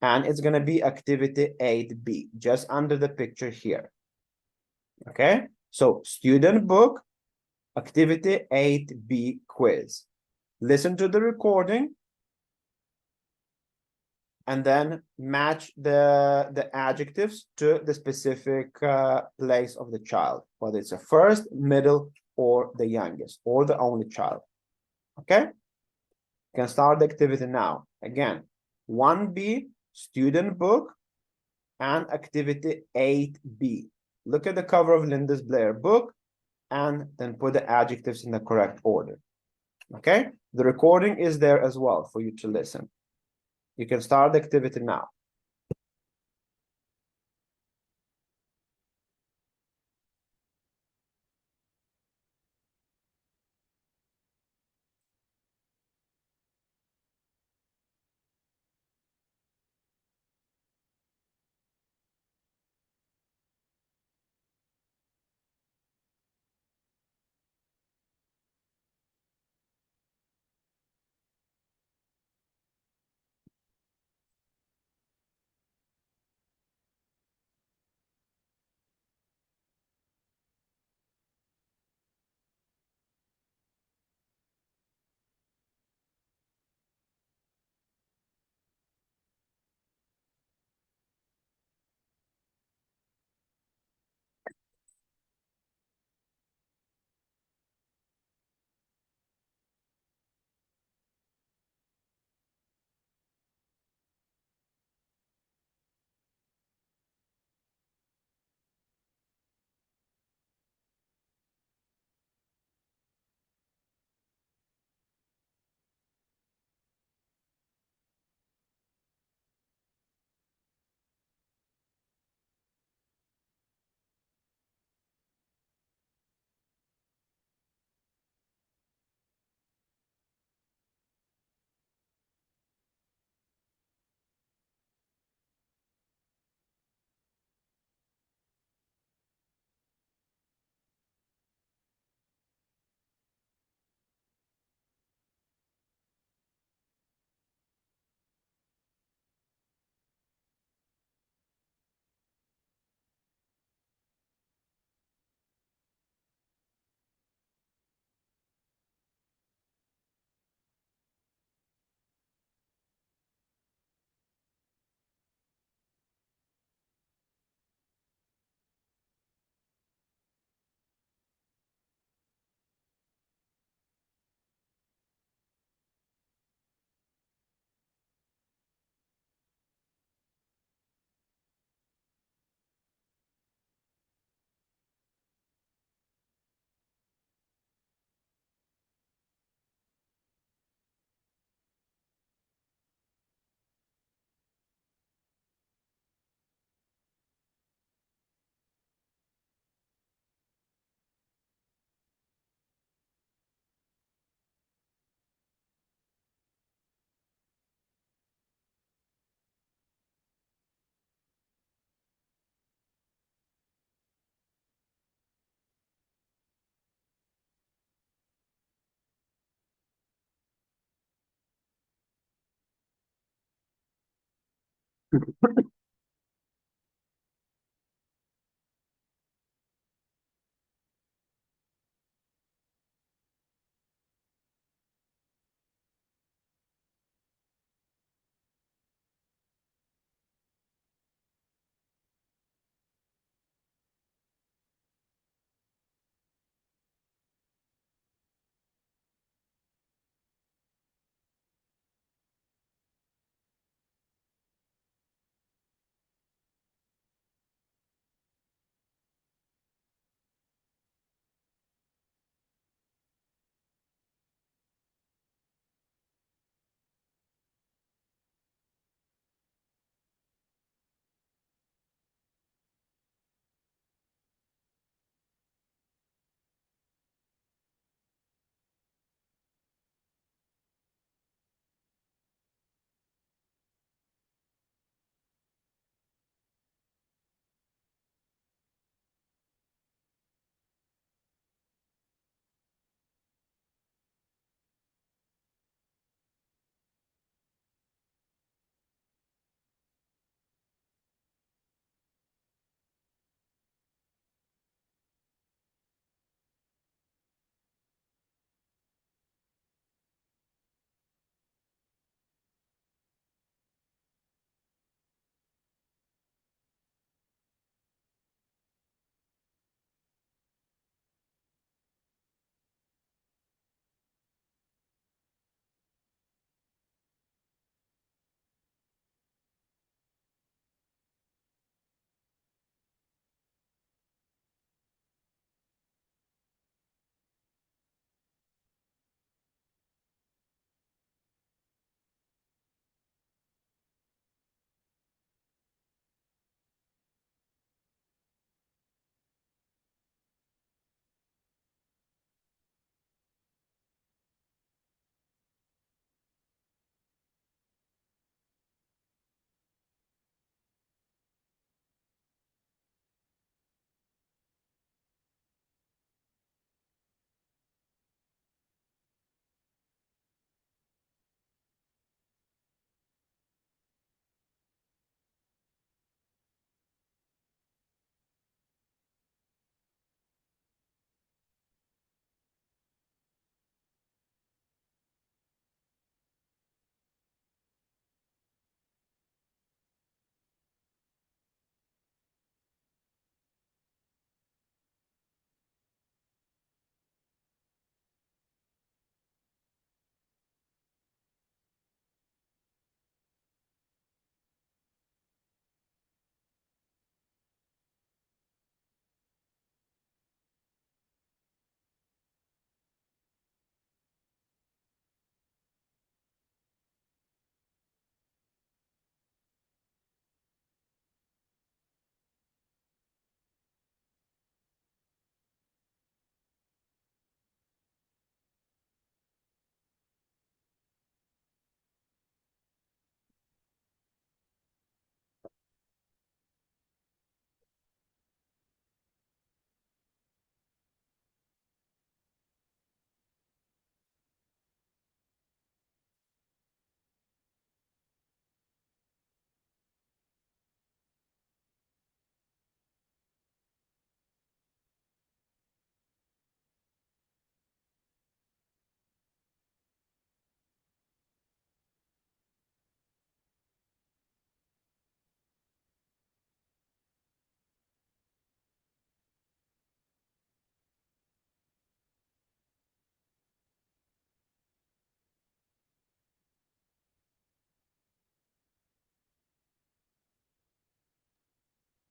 And it's going to be activity 8B, just under the picture here. Okay, so student book, activity 8B quiz. Listen to the recording and then match the adjectives to the specific place of the child, whether it's a first, middle, or the youngest, or the only child. Okay, you can start the activity now. Again, 1B, student book, and activity 8B. Look at the cover of Linda's Blair book, and then put the adjectives in the correct order. Okay, the recording is there as well for you to listen. You can start the activity now.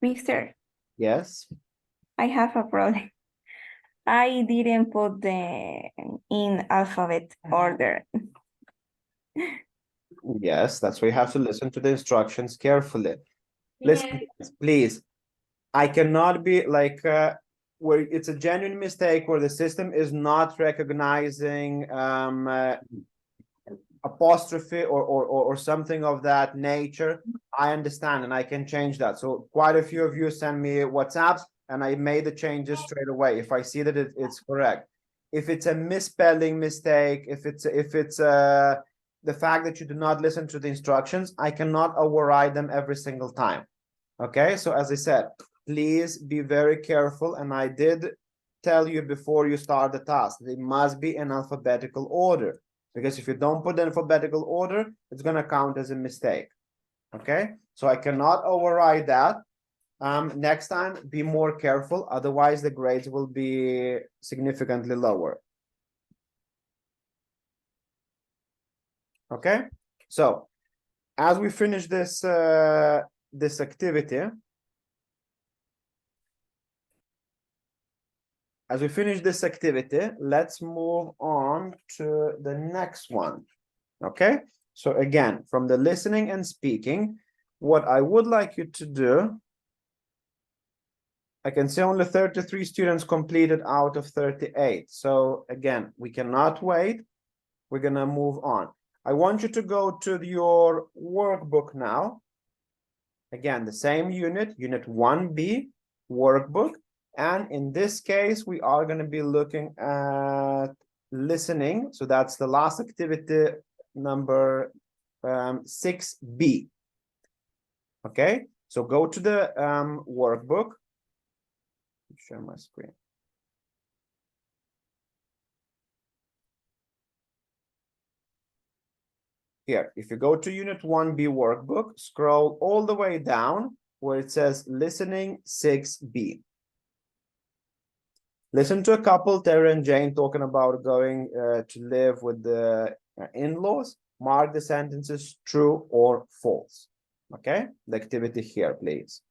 Mister, Yes. I have a problem. I didn't put the in alphabet order. Yes, that's why you have to listen to the instructions carefully. Listen, please. I cannot be like where it's a genuine mistake where the system is not recognizing apostrophe or something of that nature. I understand and I can change that. So quite a few of you send me WhatsApps and I made the changes straight away if I see that it's correct. If it's a misspelling mistake, if it's the fact that you do not listen to the instructions, I cannot override them every single time. Okay, so as I said, please be very careful. And I did tell you before you start the task, they must be in alphabetical order, because if you don't put in alphabetical order, it's going to count as a mistake. Okay, so I cannot override that. Next time, be more careful, otherwise the grades will be significantly lower. Okay, so as we finish this this activity, let's move on to the next one. Okay, so again, from the listening and speaking, what I would like you to do, I can see only 33 students completed out of 38. So again, we cannot wait. We're gonna move on. I want you to go to your workbook now. Again, the same unit, unit 1B, workbook. And in this case, we are going to be looking at listening. So that's the last activity, number 6B. Okay, so go to the workbook. Share my screen. Here, if you go to unit 1B workbook, scroll all the way down where it says listening 6B. Listen to a couple, Terry and Jane, talking about going to live with the in-laws. Mark the sentences true or false. Okay, the activity here, please.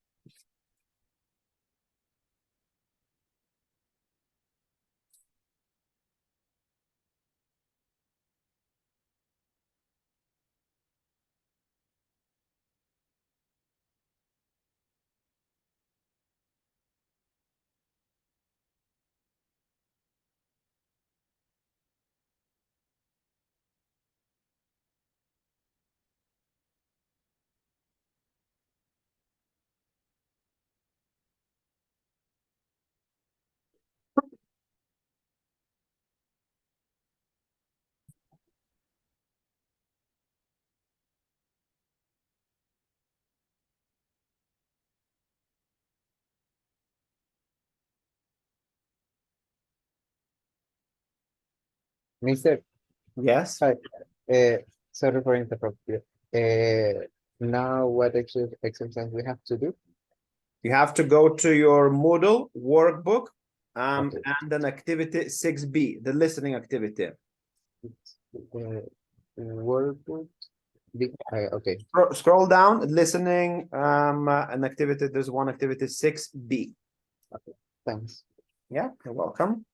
Mister, yes. Hi. Sorry for interrupting you. Now what exercise we have to do? You have to go to your Moodle workbook Okay. and then activity 6B, the listening activity. Workbook. Okay. Scroll down, listening, an activity. There's one activity 6B. Okay. Thanks. Yeah, you're welcome.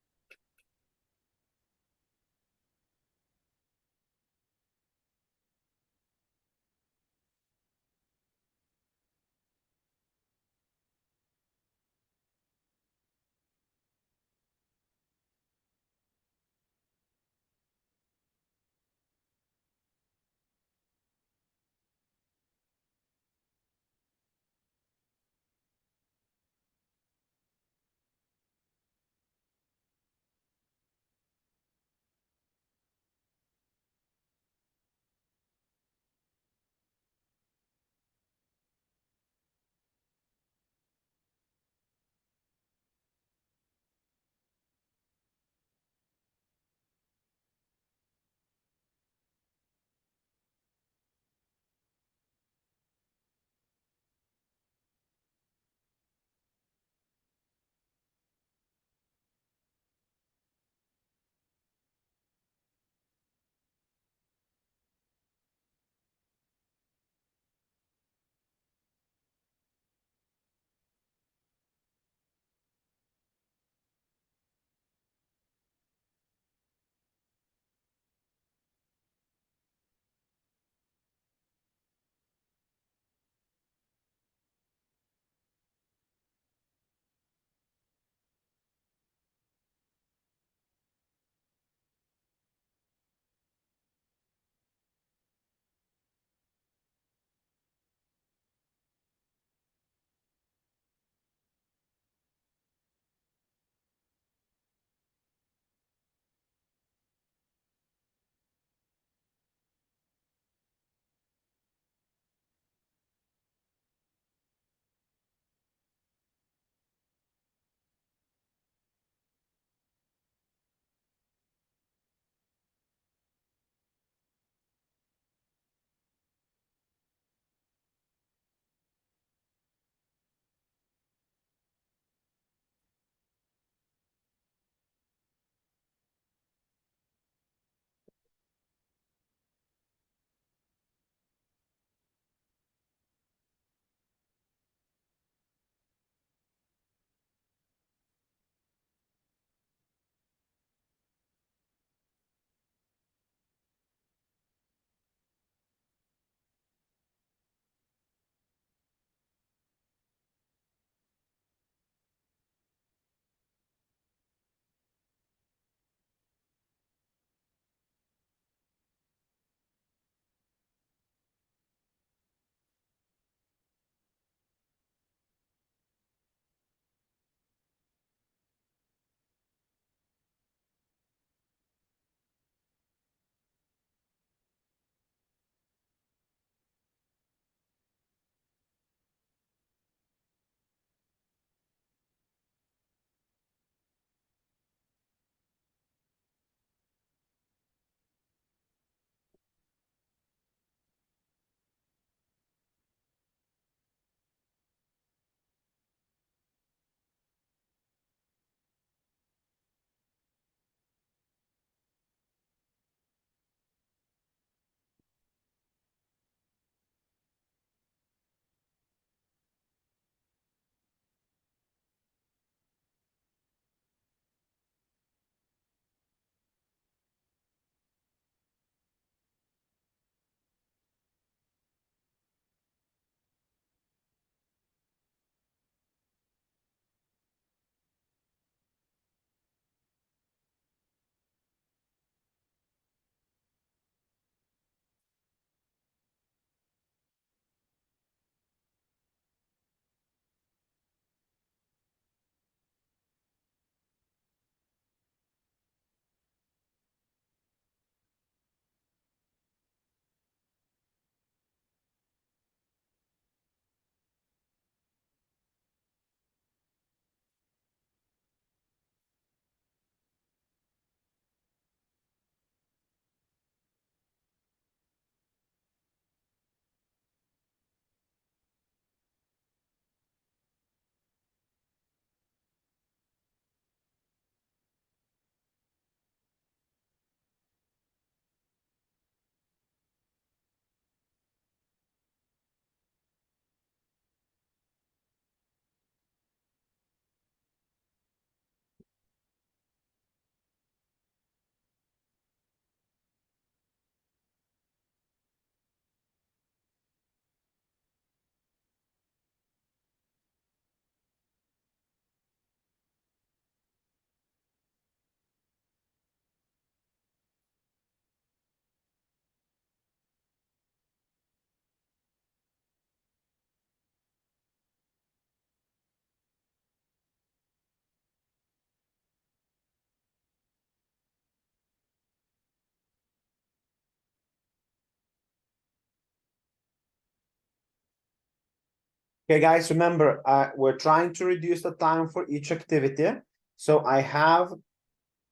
Okay, guys, remember, we're trying to reduce the time for each activity. So I have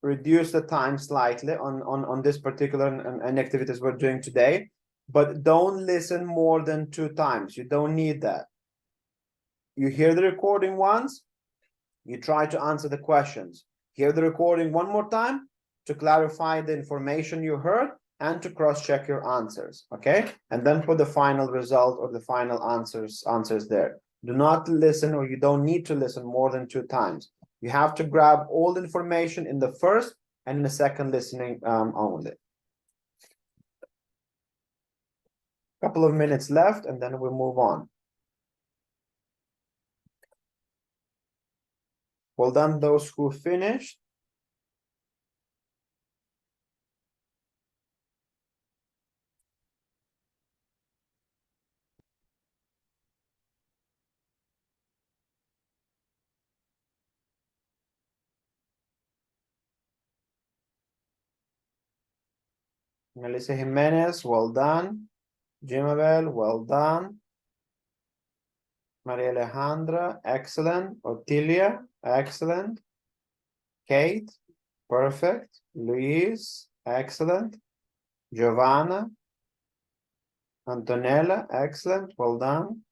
reduced the time slightly on this particular and activities we're doing today, but don't listen more than 2 times. You don't need that. You hear the recording once, you try to answer the questions. Hear the recording one more time to clarify the information you heard and to cross-check your answers, okay? And then put the final result or the final answers there. Do not listen, or you don't need to listen more than 2 times. You have to grab all the information in the first and in the second listening only. Couple of minutes left and then we'll move on. Well done, those who finished. Melissa Jimenez, well done. Jimabel, well done. Maria Alejandra, excellent. Otilia, excellent. Kate, perfect. Luis, excellent. Giovanna. Antonella, excellent, well done.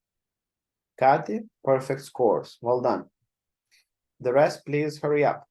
Kathy, perfect scores, well done. The rest, please hurry up.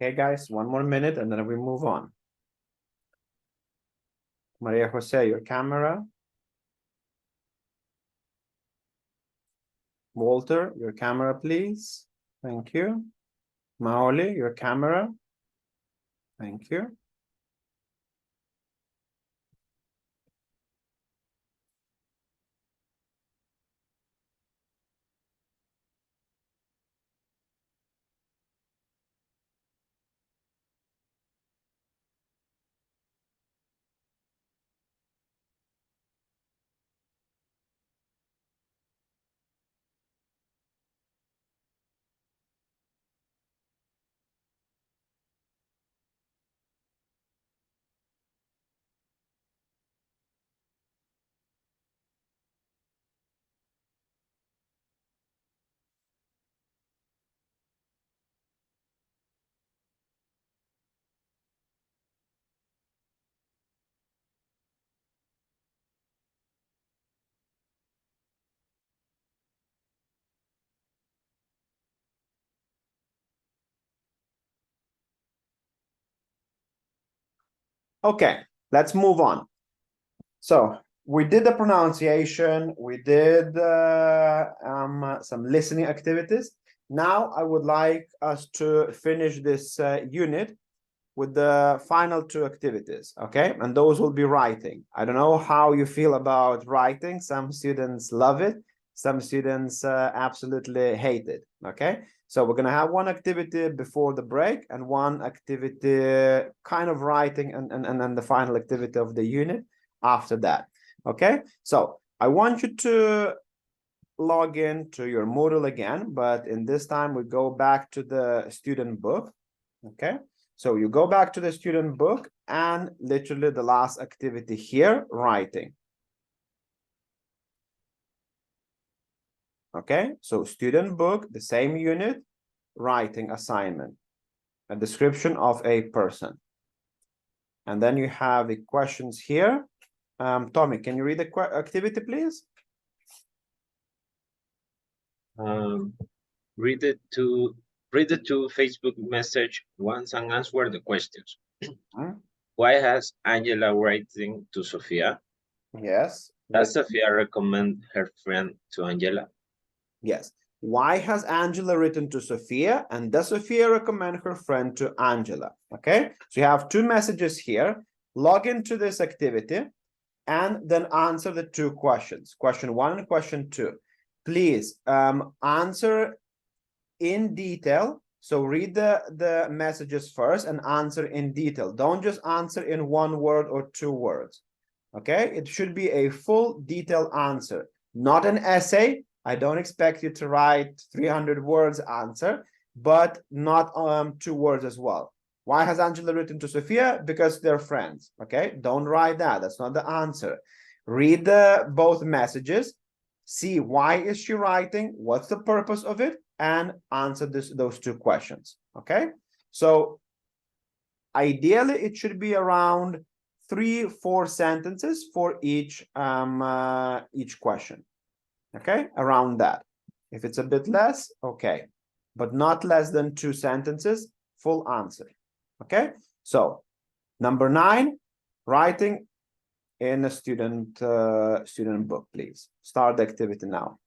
Okay, guys, 1 more minute and then we move on. Maria Jose, your camera. Walter, your camera, please. Thank you. Maoli, your camera. Thank you. Okay, let's move on. So we did the pronunciation, we did some listening activities. Now I would like us to finish this unit with the final two activities, okay? And those will be writing. I don't know how you feel about writing. Some students love it. Some students absolutely hate it, okay? So we're gonna have one activity before the break and one activity kind of writing and then the final activity of the unit after that, okay? So I want you to log in to your Moodle again, but in this time we go back to the student book, okay? So you go back to the student book and literally the last activity here, writing. Okay, so student book, the same unit, writing assignment, a description of a person. And then you have the questions here. Tommy, can you read the activity, please? Read the two Facebook message once and answer the questions. Why has Angela writing to Sophia? Yes. Does Sophia recommend her friend to Angela? Yes. Why has Angela written to Sophia? And does Sophia recommend her friend to Angela? Okay. So you have two messages here. Log into this activity and then answer the two questions. Question 1 and question 2. Please answer in detail. So read the messages first and answer in detail. Don't just answer in 1 word or 2 words. Okay, it should be a full detailed answer, not an essay. I don't expect you to write 300 words answer, but not 2 words as well. Why has Angela written to Sophia? Because they're friends. Okay, don't write that. That's not the answer. Read both messages. See why is she writing? What's the purpose of it? And answer those 2 questions. Okay, so ideally it should be around 3-4 sentences for each question. Okay, around that. If it's a bit less, okay, but not less than 2 sentences, full answer. Okay, so number 9, writing in a student book, please. Start the activity now.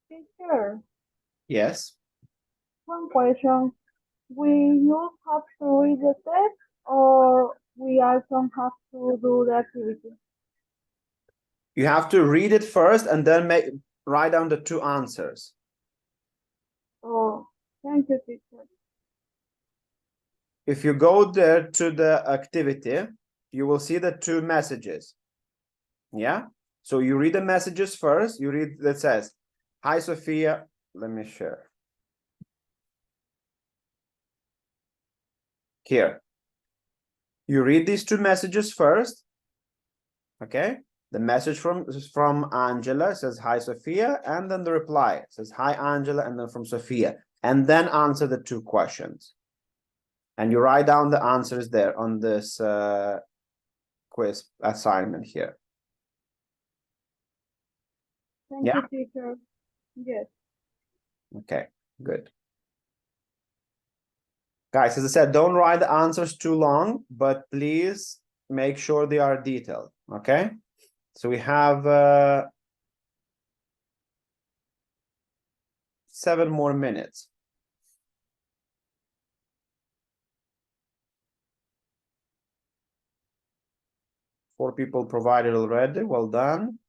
Teacher, Yes. one question. We you have to read the text or we also have to do the activity? You have to read it first and then write down the two answers. Oh, thank you, teacher. If you go there to the activity, you will see the two messages. Yeah. So you read the messages first. You read that says, "Hi, Sophia." Let me share. Here. You read these two messages first. Okay. The message from Angela says, "Hi, Sophia." And then the reply says, "Hi, Angela." And then from Sophia. And then answer the two questions. And you write down the answers there on this quiz assignment here. Thank Yeah. you, teacher. Yes. Okay, good. Guys, as I said, don't write the answers too long, but please make sure they are detailed, okay? So we have 7 more minutes. Four people provided already, well done.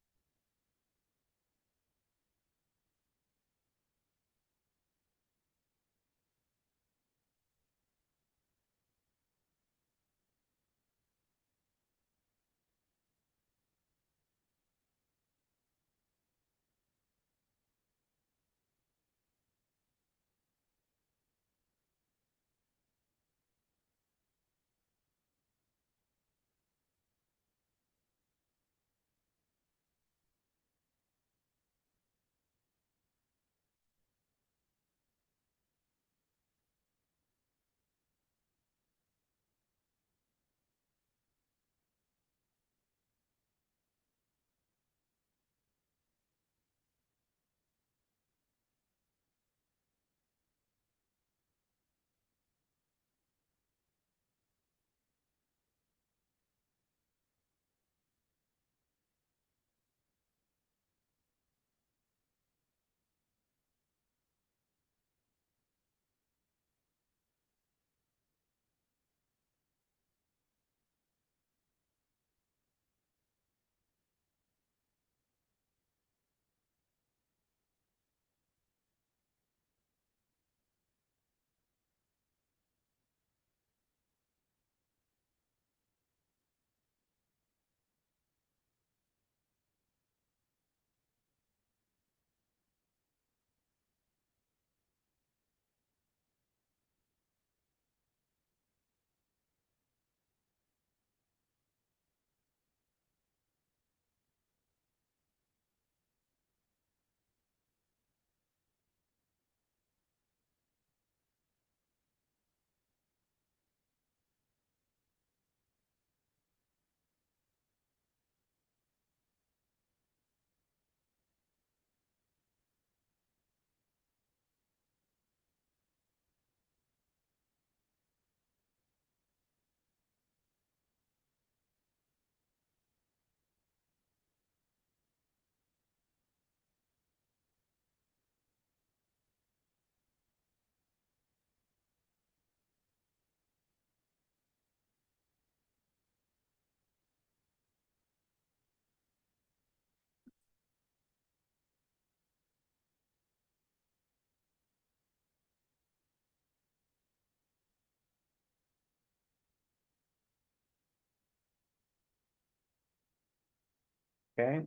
Okay.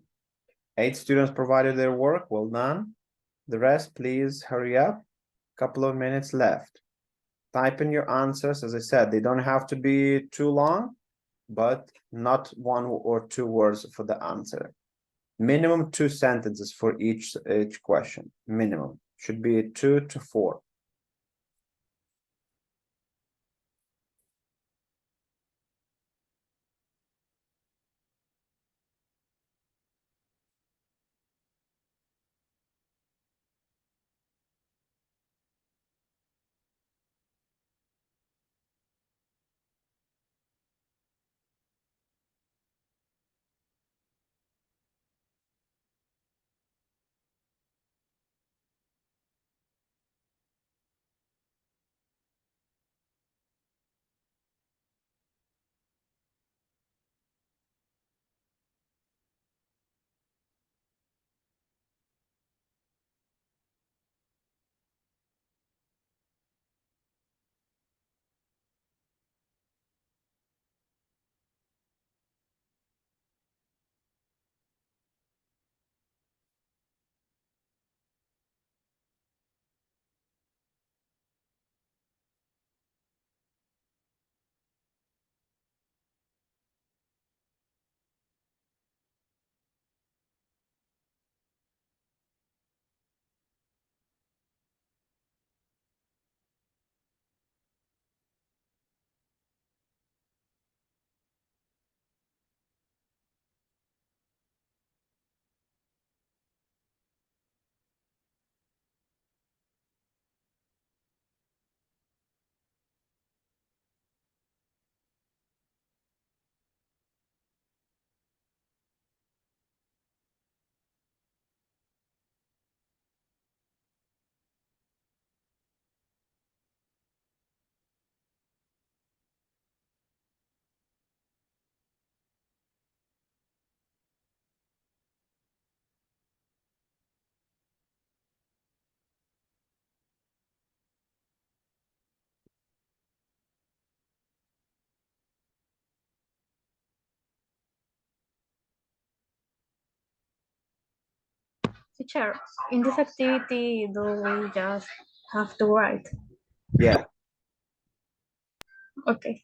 8 students provided their work, well done. The rest, please hurry up. Couple of minutes left. Type in your answers. As I said, they don't have to be too long, but not 1 or 2 words for the answer. Minimum 2 sentences for each question. Minimum should be 2 to 4. Teacher, in this activity, do we just have to write? Yeah. Okay.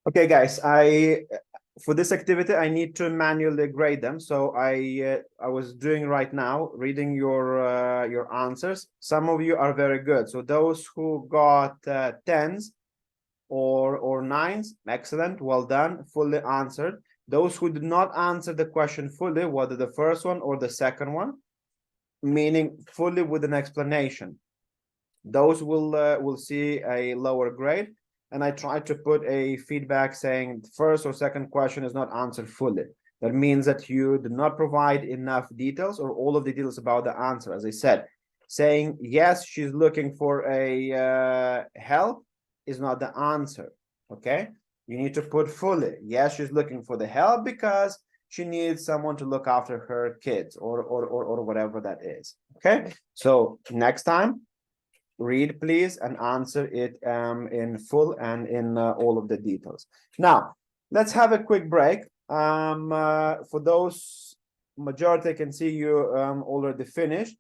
Okay, guys, for this activity, I need to manually grade them. So I was doing right now, reading your answers. Some of you are very good. So those who got 10s or 9s, excellent, well done, fully answered. Those who did not answer the question fully, whether the first one or the second one, meaning fully with an explanation, those will see a lower grade. And I tried to put a feedback saying first or second question is not answered fully. That means that you did not provide enough details or all of the details about the answer. As I said, saying yes, she's looking for a help is not the answer. Okay, you need to put fully yes, she's looking for the help because she needs someone to look after her kids or whatever that is. Okay, so next time, read please and answer it in full and in all of the details. Now let's have a quick break. For those majority, I can see you already finished.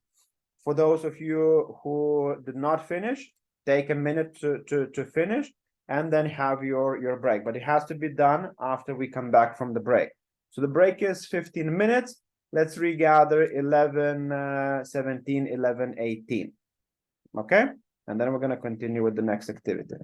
For those of you who did not finish, take a minute to finish and then have your break, but it has to be done after we come back from the break. So the break is 15 minutes. Let's regather 11:17, 11:18. Okay, and then we're going to continue with the next activity.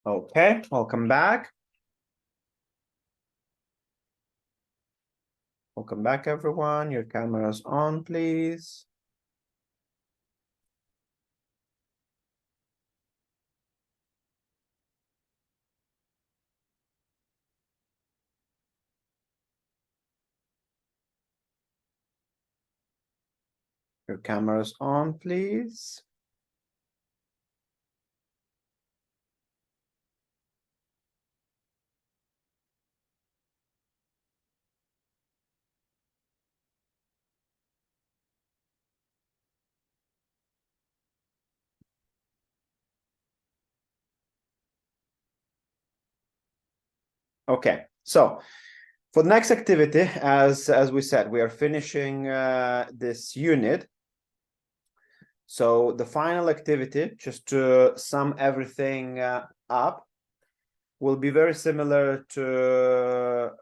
Okay, welcome back. Welcome back, everyone. Your camera's on, please. Your camera's on, please. Okay, so for the next activity, as we said, we are finishing this unit. So the final activity, just to sum everything up, will be very similar to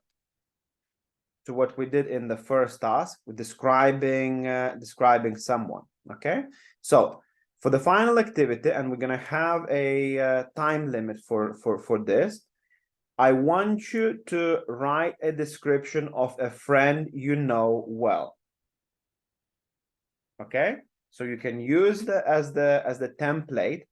what we did in the first task, with describing someone. Okay, so for the final activity, and we're gonna have a time limit for this. I want you to write a description of a friend you know well. Okay, so you can use as the template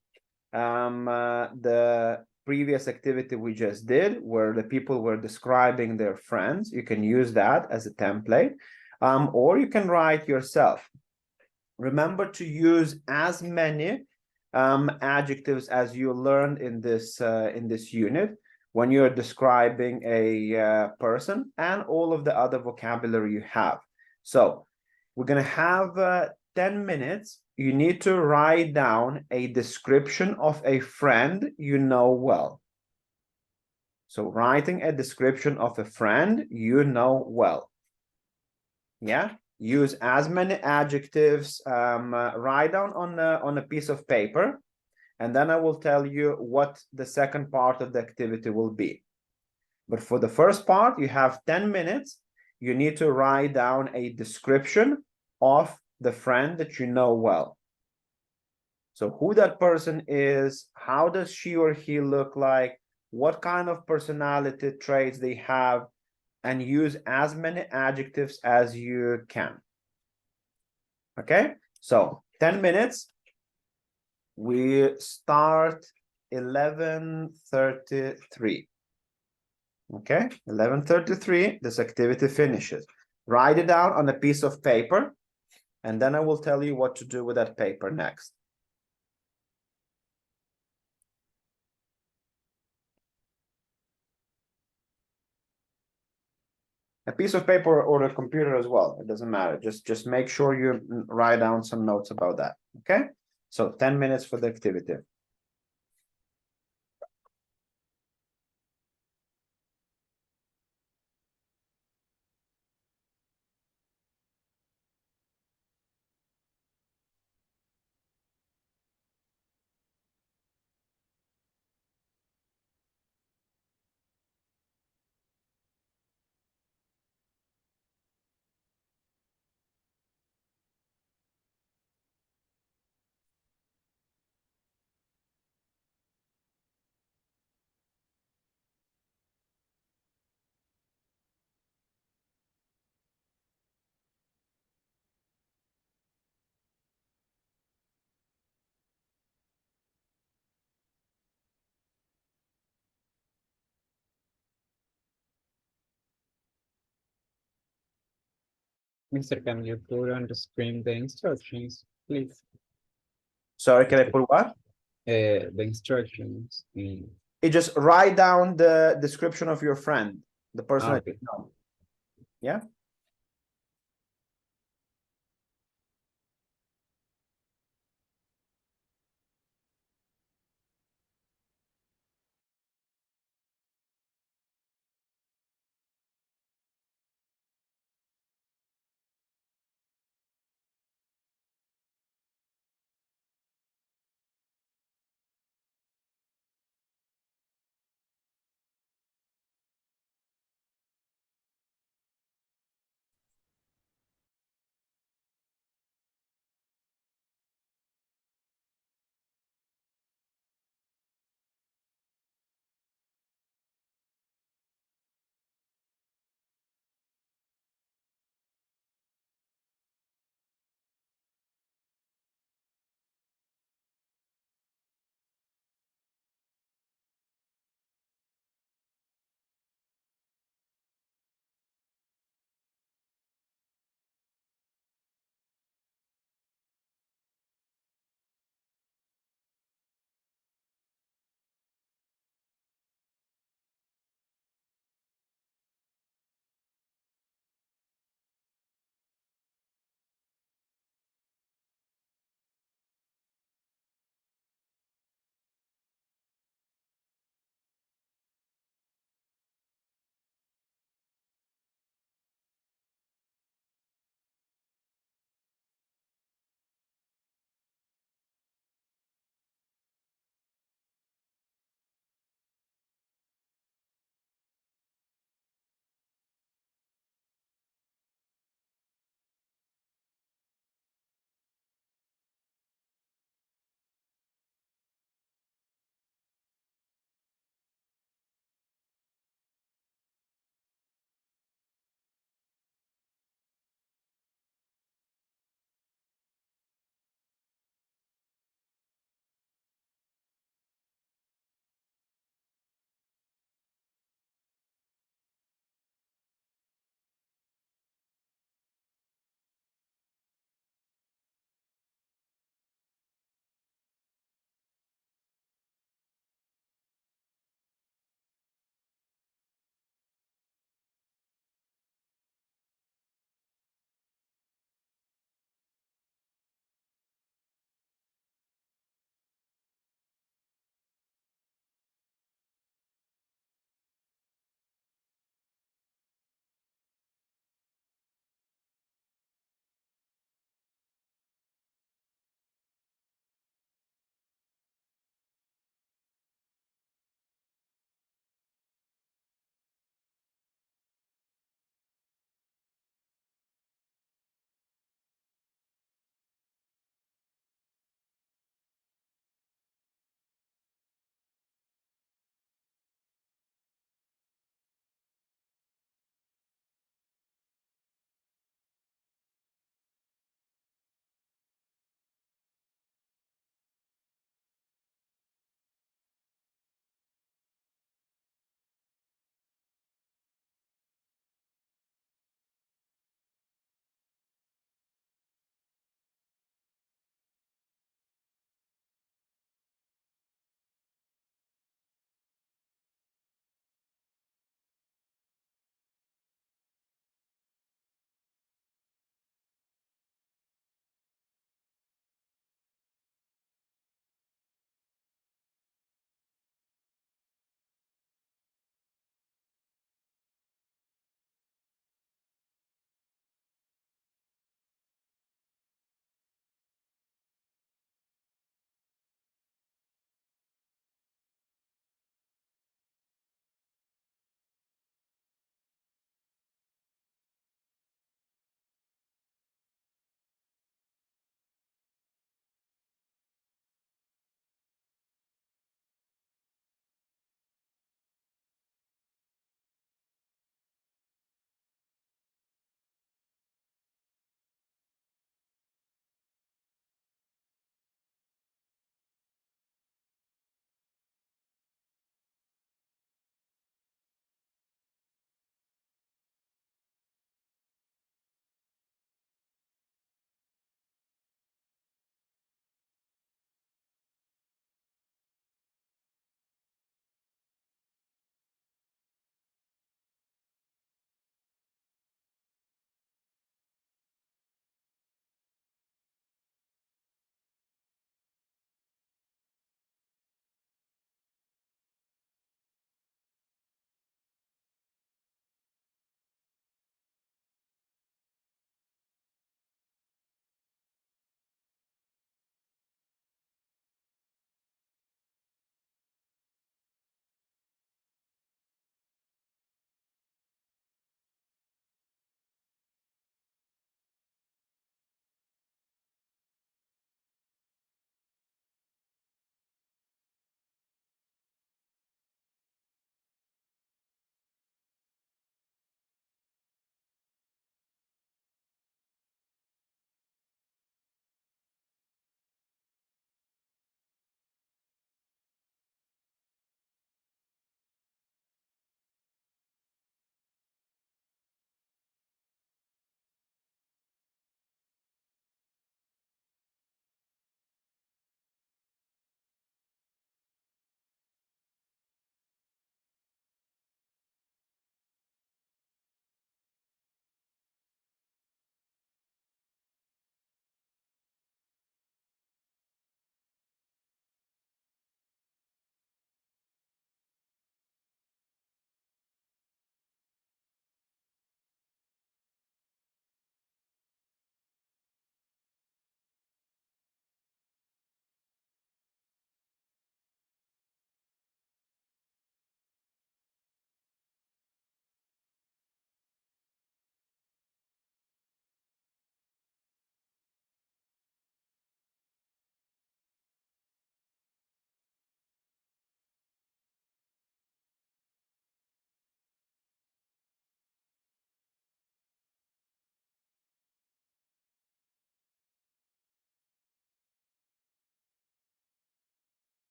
the previous activity we just did, where the people were describing their friends. You can use that as a template, or you can write yourself. Remember to use as many adjectives as you learned in this unit when you're describing a person, and all of the other vocabulary you have. So we're gonna have 10 minutes. You need to write down a description of a friend you know well. So writing a description of a friend you know well. Yeah, use as many adjectives, write down on a piece of paper, and then I will tell you what the second part of the activity will be. But for the first part, you have 10 minutes. You need to write down a description of the friend that you know well. So who that person is, how does she or he look like, what kind of personality traits they have, and use as many adjectives as you can. Okay, so 10 minutes. We start 11:33. Okay, 11:33, this activity finishes. Write it down on a piece of paper, and then I will tell you what to do with that paper next. A piece of paper or a computer as well, it doesn't matter. Just make sure you write down some notes about that. Okay, so 10 minutes for the activity. Mr. Can you put on the screen the instructions, please? Sorry, can I put what? The instructions. You just write down the description of your friend, the person that Okay. you know. Yeah.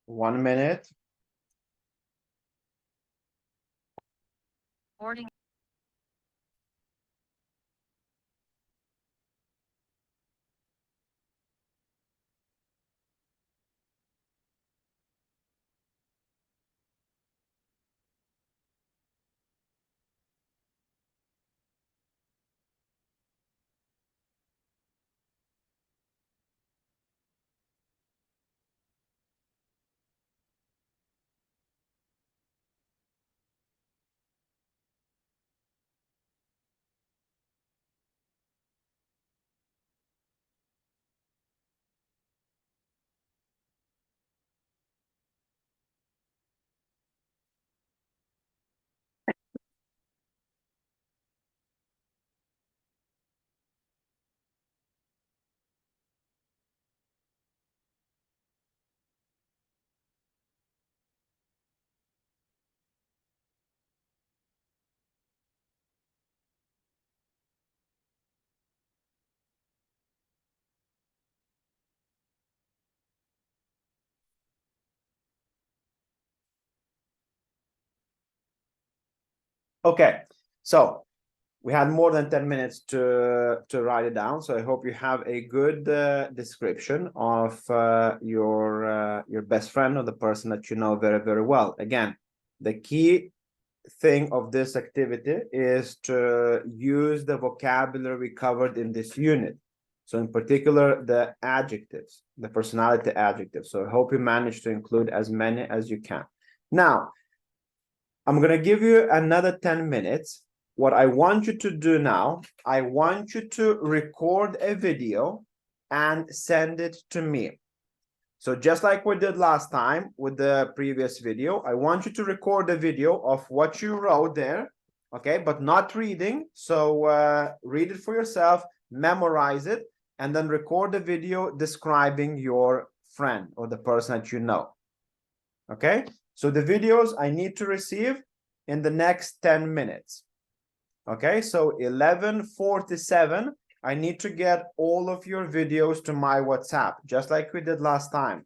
1 minute. Morning. Okay, so we had more than 10 minutes to write it down. So I hope you have a good description of your best friend or the person that you know very, very well. Again, the key thing of this activity is to use the vocabulary covered in this unit. So in particular, the adjectives, the personality adjectives. So I hope you manage to include as many as you can. Now, I'm going to give you another 10 minutes. What I want you to do now, I want you to record a video and send it to me. So just like we did last time with the previous video, I want you to record a video of what you wrote there, okay, but not reading. So read it for yourself, memorize it, and then record the video describing your friend or the person that you know, okay? So the videos I need to receive in the next 10 minutes. Okay, so 11:47, I need to get all of your videos to my WhatsApp, just like we did last time.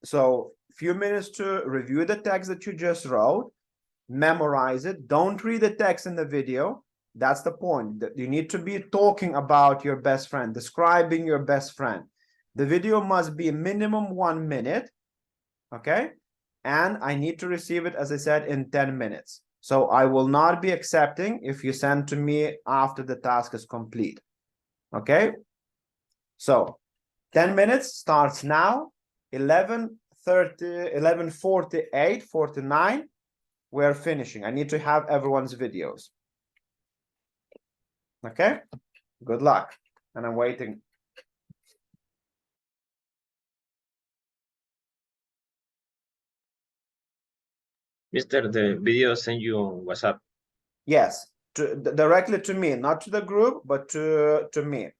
So a few minutes to review the text that you just wrote, memorize it. Don't read the text in the video. That's the point. That you need to be talking about your best friend, describing your best friend. The video must be minimum 1 minute, okay? And I need to receive it, as I said, in 10 minutes. So I will not be accepting if you send to me after the task is complete. Okay? So 10 minutes starts now. 11:30, 11:48, 49. We're finishing. I need to have everyone's videos. Okay? Good luck. And I'm waiting. Mr. The video send you on WhatsApp. Yes, directly to me, not to the group, but to me.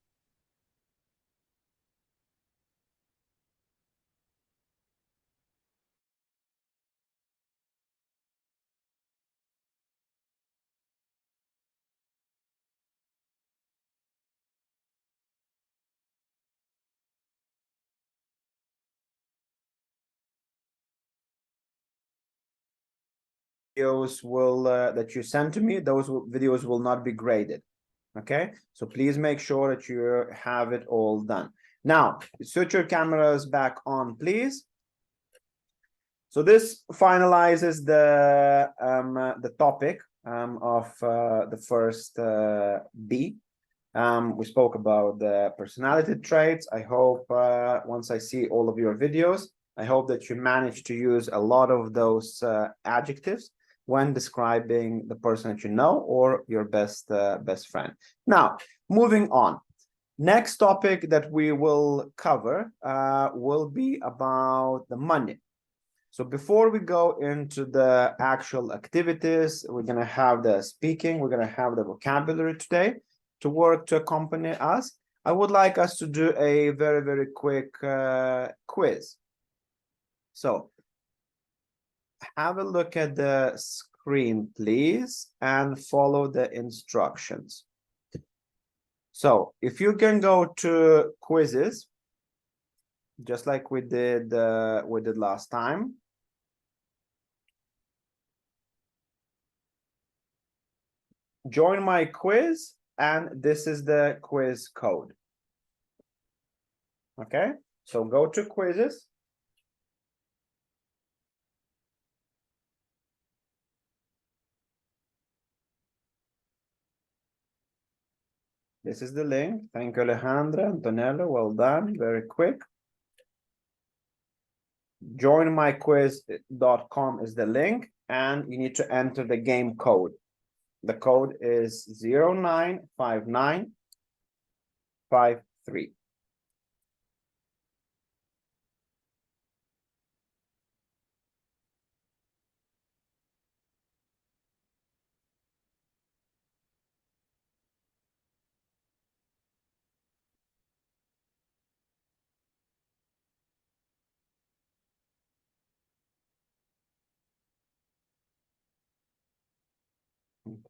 Videos will that you send to me, those videos will not be graded. Okay, so please make sure that you have it all done. Now, switch your cameras back on, please. So this finalizes the topic of the first B. We spoke about the personality traits. I hope once I see all of your videos, I hope that you manage to use a lot of those adjectives when describing the person that you know or your best friend. Now, moving on. Next topic that we will cover will be about the money. So before we go into the actual activities, we're going to have the speaking, we're going to have the vocabulary today to work to accompany us. I would like us to do a very, very quick quiz. So have a look at the screen, please, and follow the instructions. So if you can go to quizzes just like we did last time. Join my quiz, and this is the quiz code. Okay, so go to quizzes. This is the link. Thank you, Alejandra, Antonella. Well done. Very quick. Joinmyquiz.com is the link, and you need to enter the game code. The code is 095953.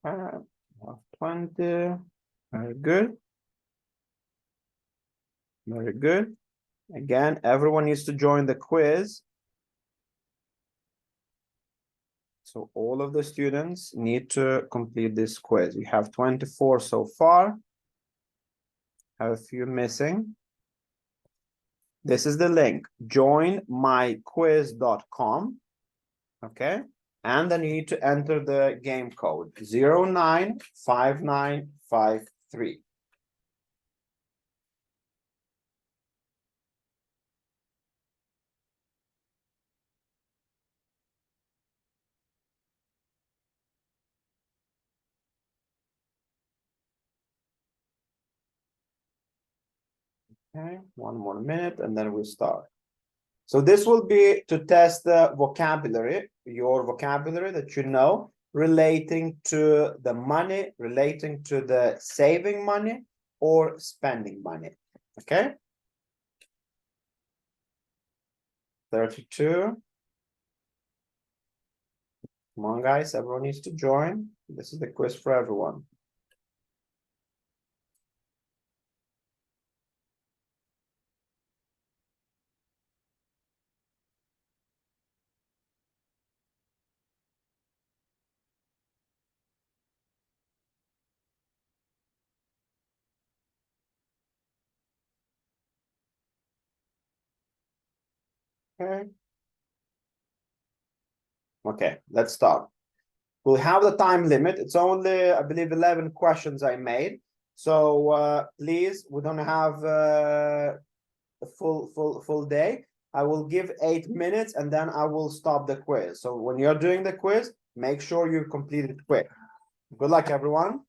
Okay, 20. Very good. Very good. Again, everyone needs to join the quiz. So all of the students need to complete this quiz. We have 24 so far. Have a few missing. This is the link, joinmyquiz.com. Okay. And then you need to enter the game code 095953. Okay, one more minute and then we'll start. So this will be to test the vocabulary, your vocabulary that you know, relating to the money, relating to the saving money or spending money. Okay. 32. Come on, guys, everyone needs to join. This is the quiz for everyone. Okay. Okay, let's start. We'll have the time limit. It's only, I believe, 11 questions I made. So please, we don't have a full day. I will give 8 minutes and then I will stop the quiz. So when you're doing the quiz, make sure you complete it quick. Good luck, everyone.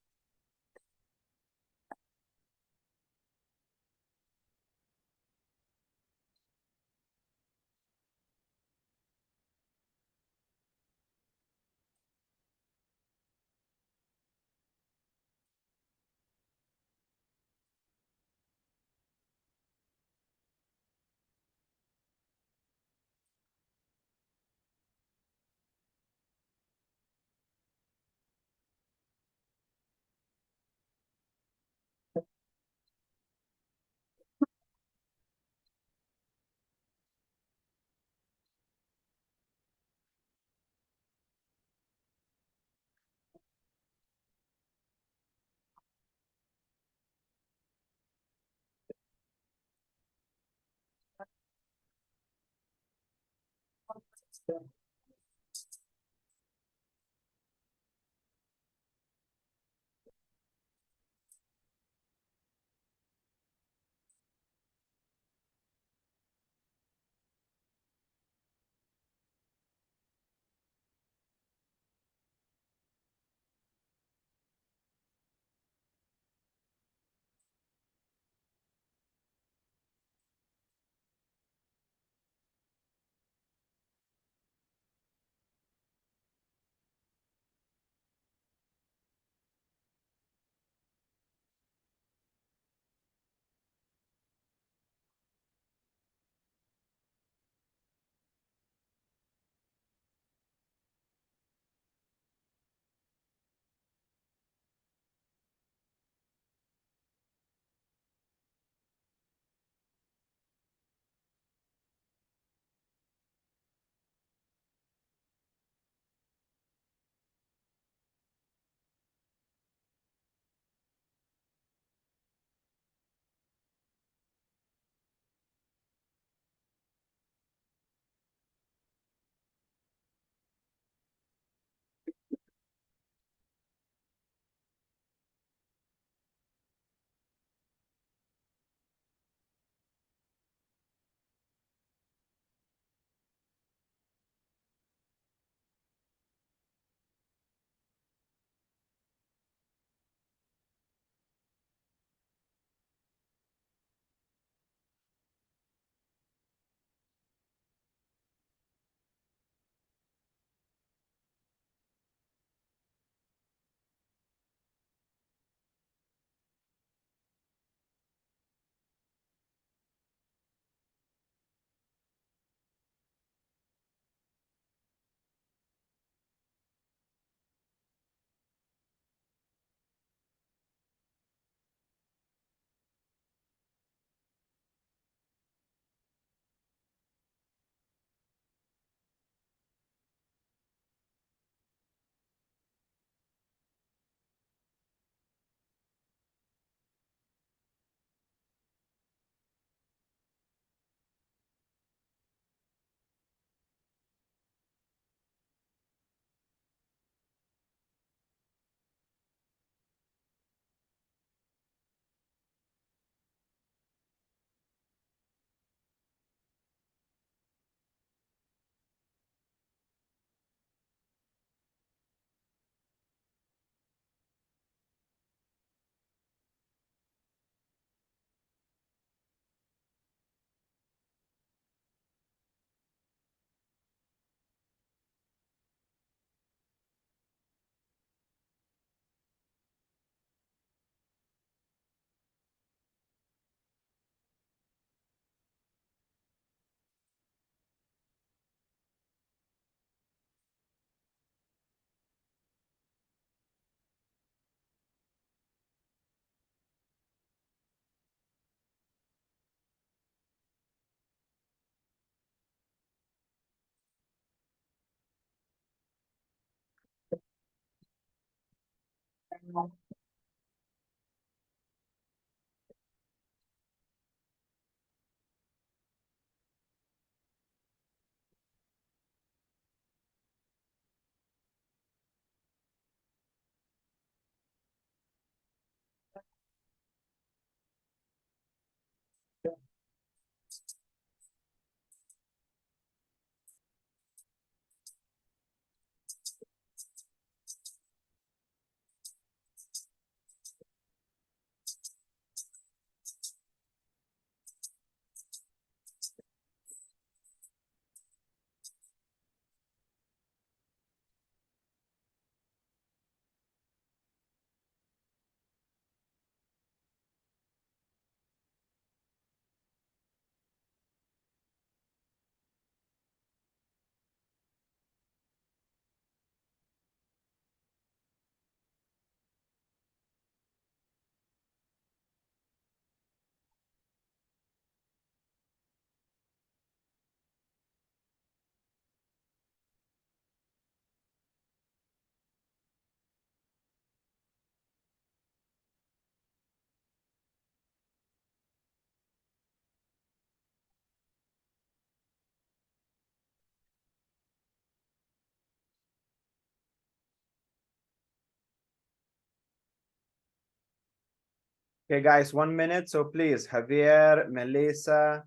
Okay, guys, 1 minute. So please, Javier, Melissa,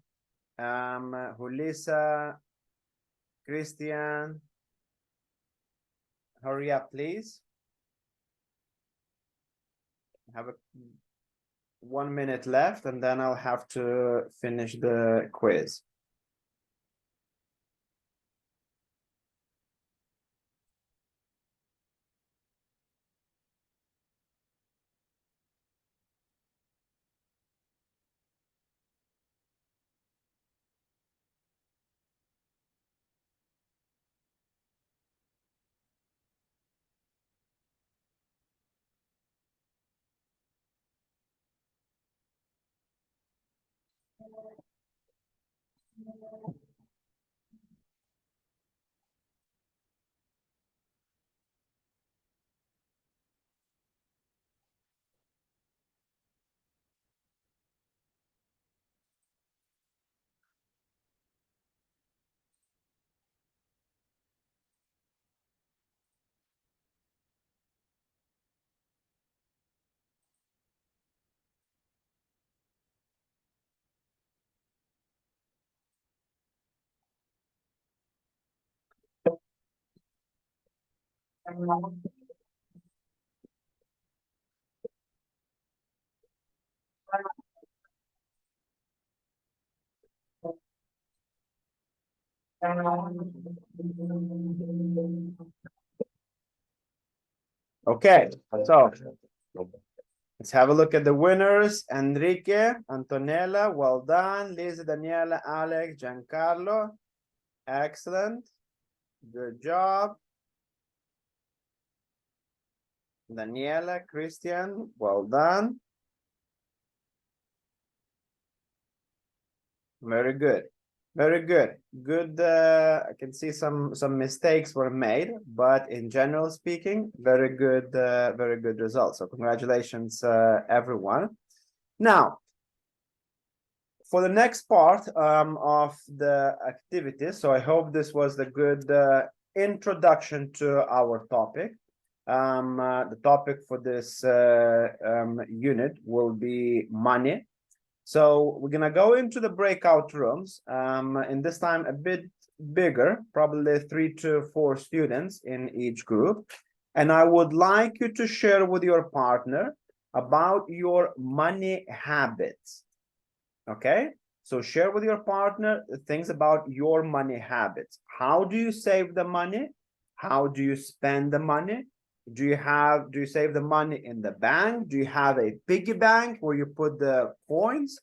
Julissa, Christian, hurry up, please. Have 1 minute left, and then I'll have to finish the quiz. Okay, so let's have a look at the winners. Enrique, Antonella, well done. Lisa, Daniela, Alex, Giancarlo, excellent. Good job. Daniela, Christian, well done. Very good. Very good. Good. I can see some mistakes were made, but in general speaking, very good results. So congratulations, everyone. Now, for the next part of the activity, so I hope this was a good introduction to our topic. The topic for this unit will be money. So we're gonna go into the breakout rooms, and this time a bit bigger, probably 3 to 4 students in each group. And I would like you to share with your partner about your money habits. Okay, so share with your partner things about your money habits. How do you save the money? How do you spend the money? Do you save the money in the bank? Do you have a piggy bank where you put the coins?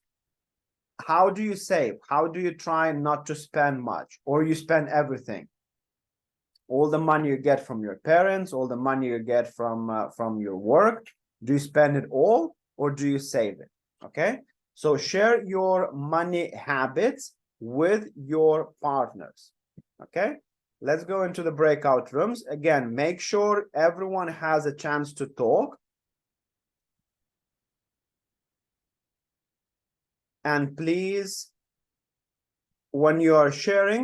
How do you save? How do you try not to spend much, or you spend everything? All the money you get from your parents, all the money you get from your work, do you spend it all, or do you save it? Okay, so share your money habits with your partners. Okay, let's go into the breakout rooms. Again, make sure everyone has a chance to talk. And please, when you are sharing,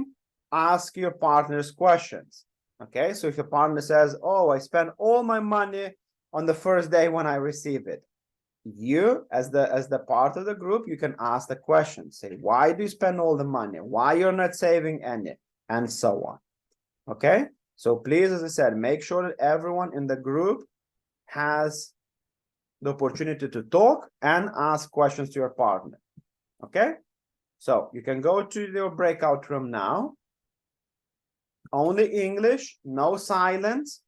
ask your partners questions. Okay, so if your partner says, oh, I spent all my money on the first day when I receive it, you as the part of the group, you can ask the question, say, why do you spend all the money? Why you're not saving any? And so on. Okay, so please, as I said, make sure that everyone in the group has the opportunity to talk and ask questions to your partner. Okay, so you can go to your breakout room now. Only English, no silence.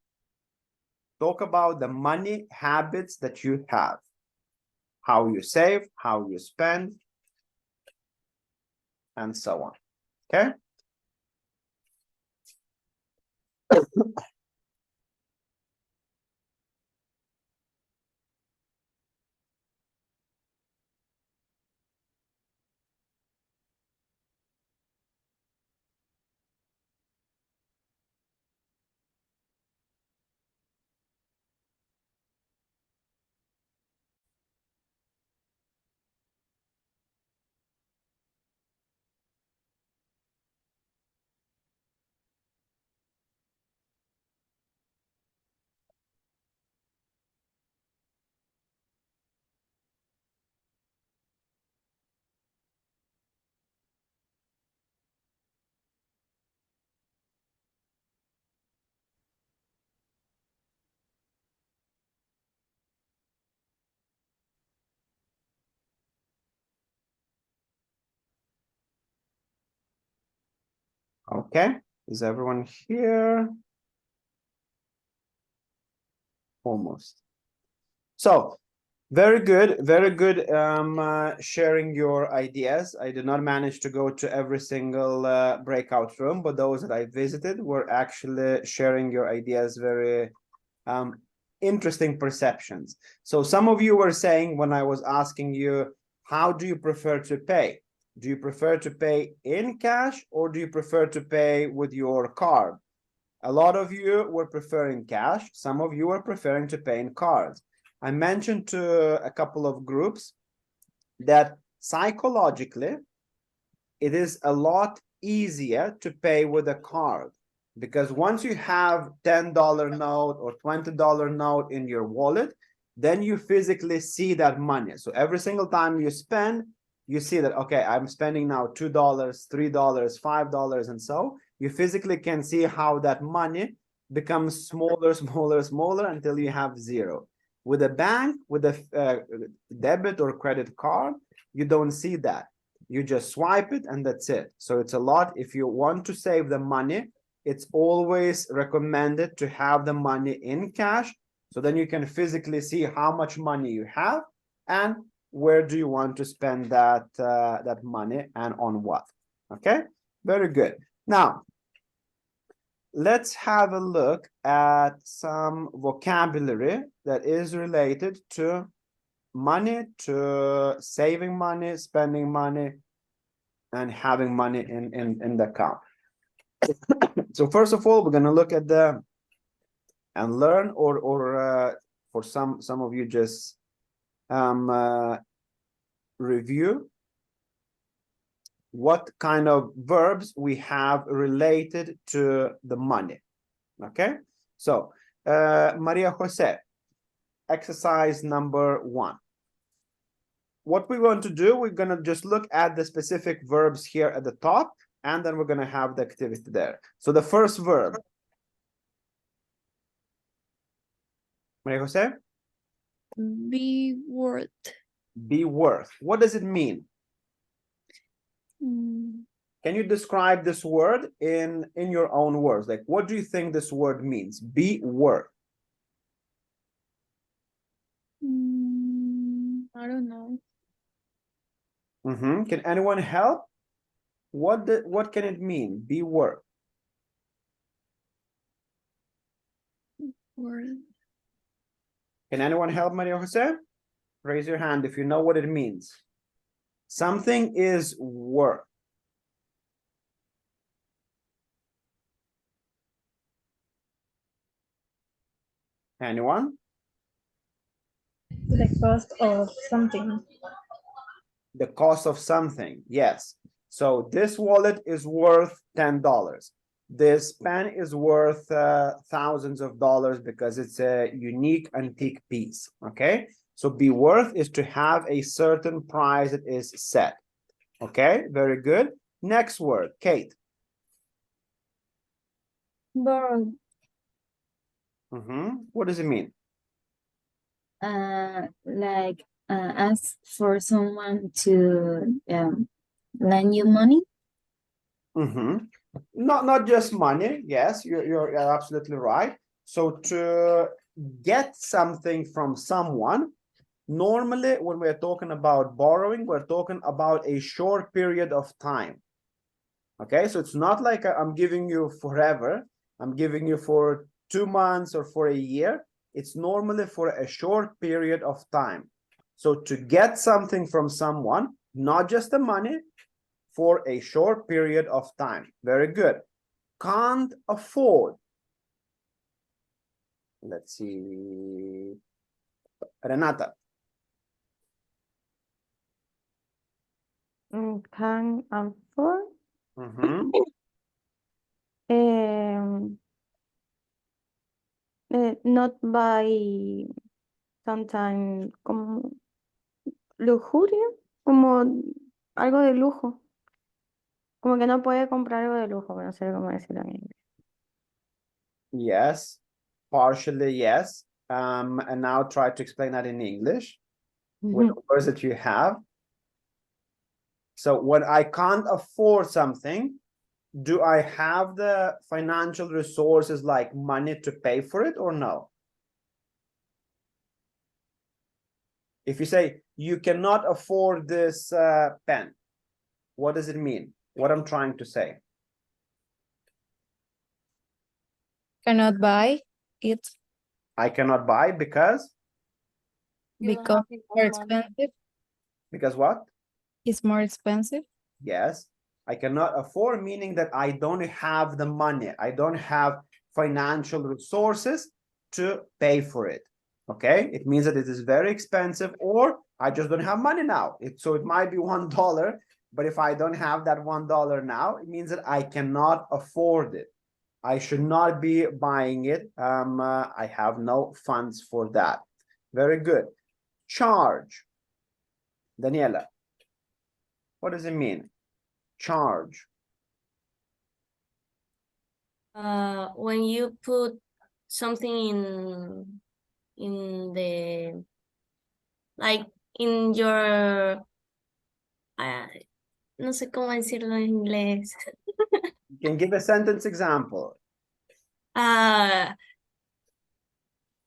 Talk about the money habits that you have. How you save, how you spend, and so on. Okay? Okay, is everyone here? Almost. So, very good sharing your ideas. I did not manage to go to every single breakout room, but those that I visited were actually sharing your ideas, very interesting perceptions. So some of you were saying when I was asking you, how do you prefer to pay? Do you prefer to pay in cash or do you prefer to pay with your card? A lot of you were preferring cash. Some of you were preferring to pay in cards. I mentioned to a couple of groups that psychologically, it is a lot easier to pay with a card because once you have $10 note or $20 note in your wallet, then you physically see that money. So every single time you spend, you see that, okay, I'm spending now $2, $3, $5, and so you physically can see how that money becomes smaller, smaller, smaller until you have zero. With a bank, with a debit or credit card, you don't see that. You just swipe it and that's it. So it's a lot. If you want to save the money, it's always recommended to have the money in cash. So then you can physically see how much money you have and where do you want to spend that that money and on what. Okay, very good. Now, let's have a look at some vocabulary that is related to money, to saving money, spending money, and having money in the account. So first of all, we're going to look at the and learn, or for some of you just review what kind of verbs we have related to the money. Okay, so Maria Jose, exercise number 1. What we're going to do, we're going to just look at the specific verbs here at the top, and then we're going to have the activity there. So the first verb, Maria Jose? Be worth. Be worth. What does it mean? Can you describe this word in your own words? Like, what do you think this word means? Be worth. I don't know. Can anyone help? What can it mean? Be worth. Worth. Can anyone help, Maria Jose? Raise your hand if you know what it means. Something is worth. Anyone? The cost of something. The cost of something, yes. So this wallet is worth $10. This pen is worth thousands of dollars because it's a unique antique piece, okay? So be worth is to have a certain price that is set. Okay, very good. Next word, Kate. Borrow. What does it mean? Like ask for someone to lend you money. Not just money. Yes, you're absolutely right. So to get something from someone, normally when we're talking about borrowing, we're talking about a short period of time. Okay, so it's not like I'm giving you forever. I'm giving you for 2 months or for a year. It's normally for a short period of time. So to get something from someone, not just the money, for a short period of time. Very good. Can't afford. Let's see. Renata. Can afford. Not by sometime como lujuria, como algo de lujo. Como que no puede comprar algo de lujo, no sé cómo decirlo en inglés. Yes, partially yes. And now try to explain that in English with the words that you have. So when I can't afford something, do I have the financial resources like money to pay for it or no? If you say you cannot afford this pen, what does it mean? What I'm trying to say? Cannot buy it I cannot buy because because it's more expensive. Because what? It's more expensive. Yes, I cannot afford, meaning that I don't have the money. I don't have financial resources to pay for it. Okay, it means that it is very expensive, or I just don't have money now. So it might be $1, but if I don't have that $1 now, it means that I cannot afford it. I should not be buying it. I have no funds for that. Very good. Charge. Daniela, what does it mean? Charge. When you put something in the, like in your, no sé cómo decirlo en inglés. You can give a sentence example.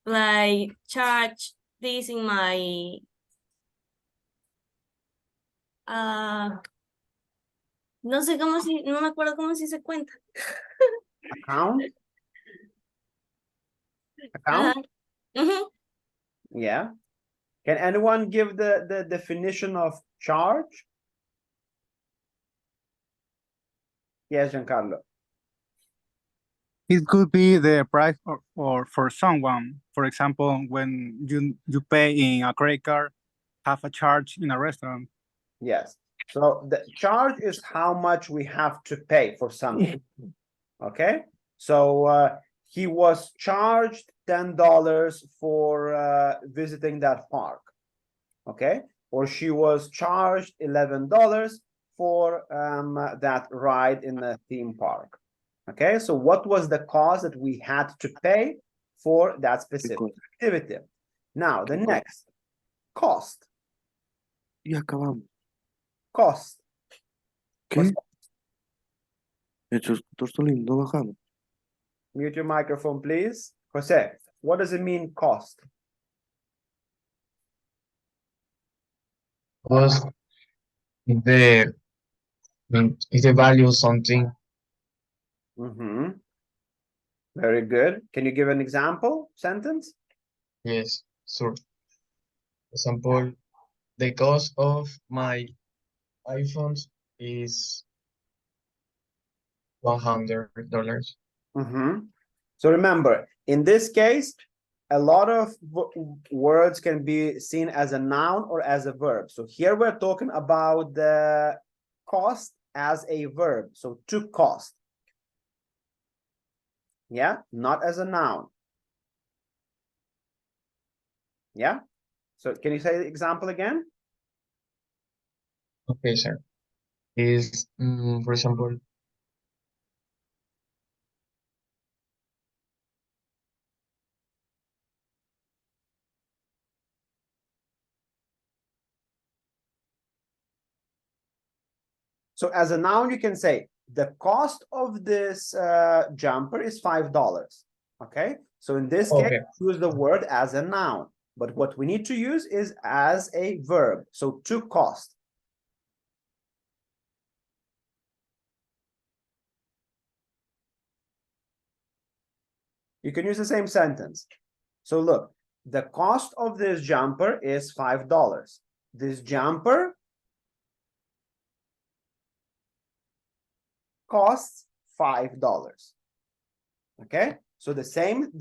Like charge this in my no sé cómo si, no me acuerdo cómo si se cuenta. Account? Account? Yeah. Can anyone give the definition of charge? Yes, Giancarlo. It could be the price or for someone. For example, when you pay in a credit card, have a charge in a restaurant. Yes. So the charge is how much we have to pay for something. Okay. So he was charged $10 for visiting that park. Okay. Or she was charged $11 for that ride in the theme park. Okay, so what was the cost that we had to pay for that specific activity? Now, the next, cost. Y acabamos. Cost. ¿Qué? No bajamos. Mute your microphone, please. Jose, what does it mean, cost? Cost is the value of something. Very good. Can you give an example sentence? Yes, sure. For example, the cost of my iPhones is $100. So remember, in this case, a lot of words can be seen as a noun or as a verb. So here we're talking about the cost as a verb. So to cost. Yeah, not as a noun. Yeah. So can you say the example again? Okay, sir. Is, for example, So as a noun, you can say the cost of this jumper is $5. Okay. So in this case, okay. use the word as a noun. But what we need to use is as a verb. So to cost. You can use the same sentence. So look, the cost of this jumper is $5. This jumper costs $5. Okay, so the same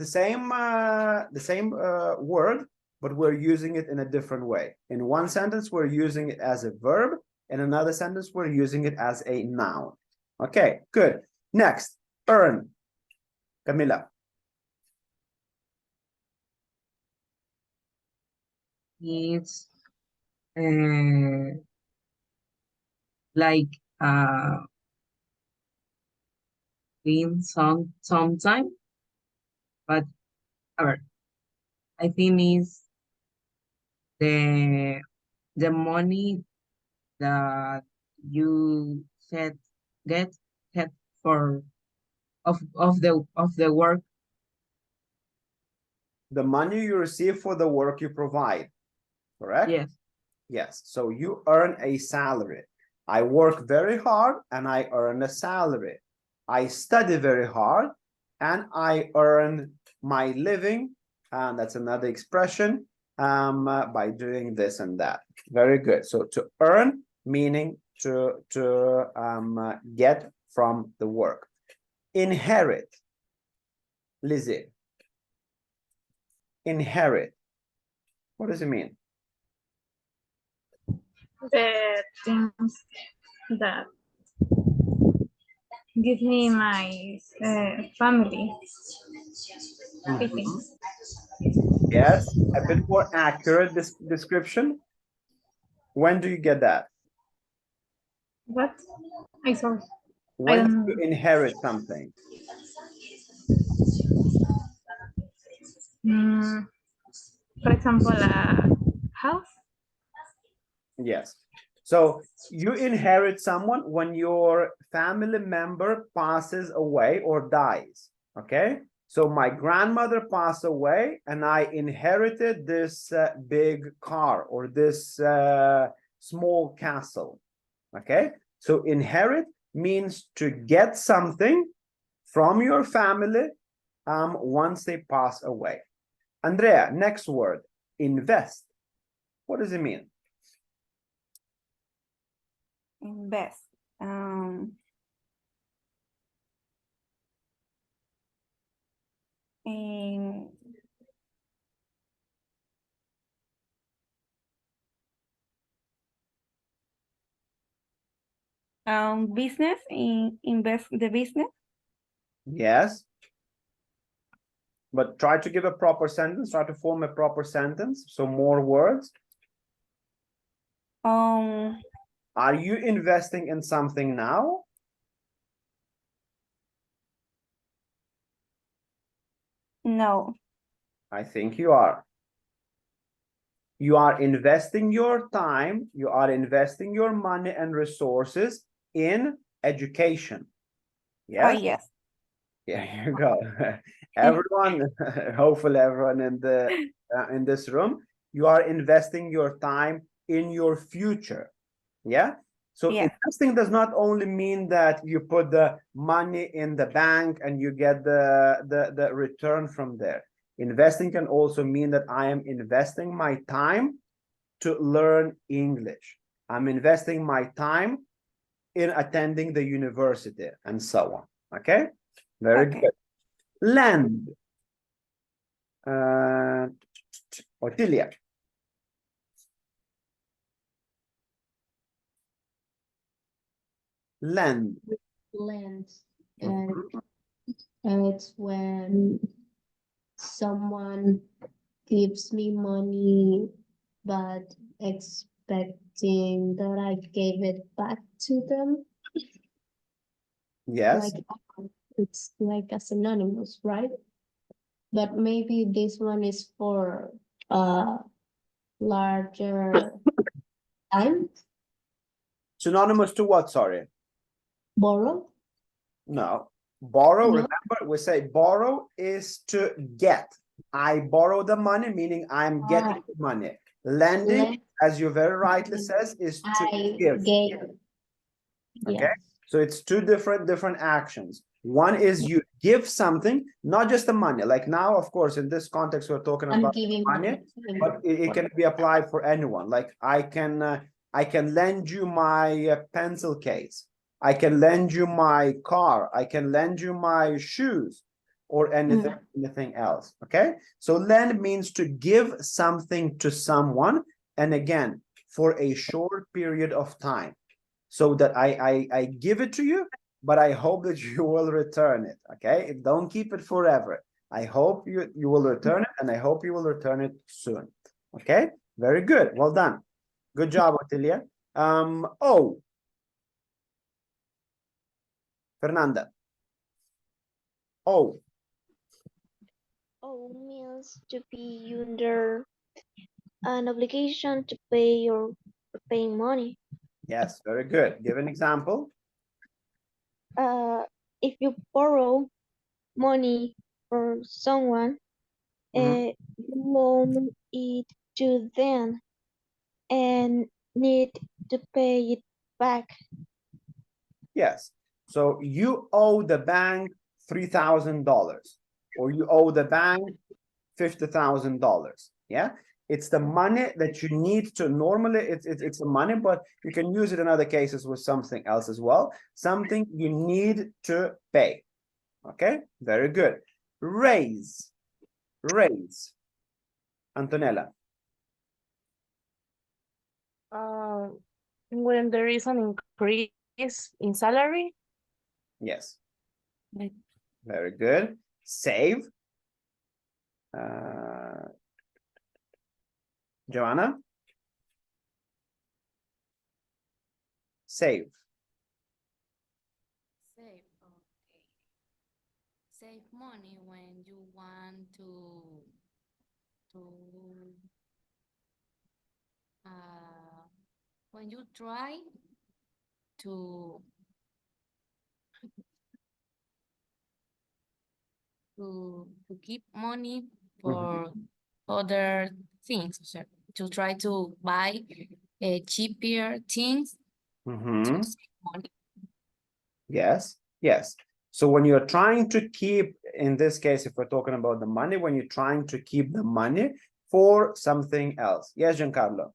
word, but we're using it in a different way. In one sentence, we're using it as a verb. In another sentence, we're using it as a noun. Okay, good. Next, earn. Camila. It's like being sometime, but I think is the money that you get for of the work. The money you receive for the work you provide, correct? Yes. Yes, so you earn a salary. I work very hard and I earn a salary. I study very hard and I earn my living, and that's another expression, by doing this and that. Very good. So to earn, meaning to get from the work. Inherit. Lizzie. Inherit. What does it mean? The things that give me my family. Mhm. Yes, a bit more accurate description. When do you get that? What? I saw. When do you inherit something? For example, a house. Yes. So you inherit someone when your family member passes away or dies. Okay. So my grandmother passed away and I inherited this big car or this small castle. Okay. So inherit means to get something from your family once they pass away. Andrea, next word, invest. What does it mean? Invest. In business, invest the business. Yes. But try to give a proper sentence, try to form a proper sentence. So more words. Are you investing in something now? No. I think you are. You are investing your time, you are investing your money and resources in education. Yes? Oh, yes. Yeah, here you go. Everyone, hopefully everyone in this room, you are investing your time in your future. Yeah. So Yeah. investing does not only mean that you put the money in the bank and you get the return from there. Investing can also mean that I am investing my time to learn English. I'm investing my time in attending the university and so on. Okay. Very good. Lend. Otilia. Lend. Lend. Mhm. And it's when someone gives me money, but expecting that I gave it back to them. Yes. Like it's like a synonymous, right? But maybe this one is for larger time. Synonymous to what? Sorry. Borrow. No. Borrow, No. remember, we say borrow is to get. I borrow the money, meaning I'm getting the money. Lending, Lend- as you very rightly says, is to I give. gave. Okay. Yes. So it's two different actions. One is you give something, not just the money. Like now, of course, in this context, we're talking I'm about giving money, but it can be applied for anyone. Like I can lend you my pencil case. I can lend you my car. I can lend you my shoes or anything else. Okay. So lend means to give something to someone. And again, for a short period of time. So that I give it to you, but I hope that you will return it. Okay. Don't keep it forever. I hope you will return it, and I hope you will return it soon. Okay. Very good. Well done. Good job, Otilia. Oh, Fernanda. Oh. Oh means to be under an obligation to pay or paying money. Yes, very good. Give an example. If you borrow money from someone, you loan it to them and need to pay it back. Yes. So you owe the bank $3,000, or you owe the bank $50,000. Yeah. It's the money that you need to normally, it's the money, but you can use it in other cases with something else as well. Something you need to pay. Okay, very good. Raise. Antonella. When there is an increase in salary. Yes. Like, very good. Save. Joanna. Save. Save, okay. Save money when you want when you try to keep money for other things, so to try to buy cheaper things. Yes, yes. So when you're trying to keep, in this case, if we're talking about the money, when you're trying to keep the money for something else. Yes, Giancarlo.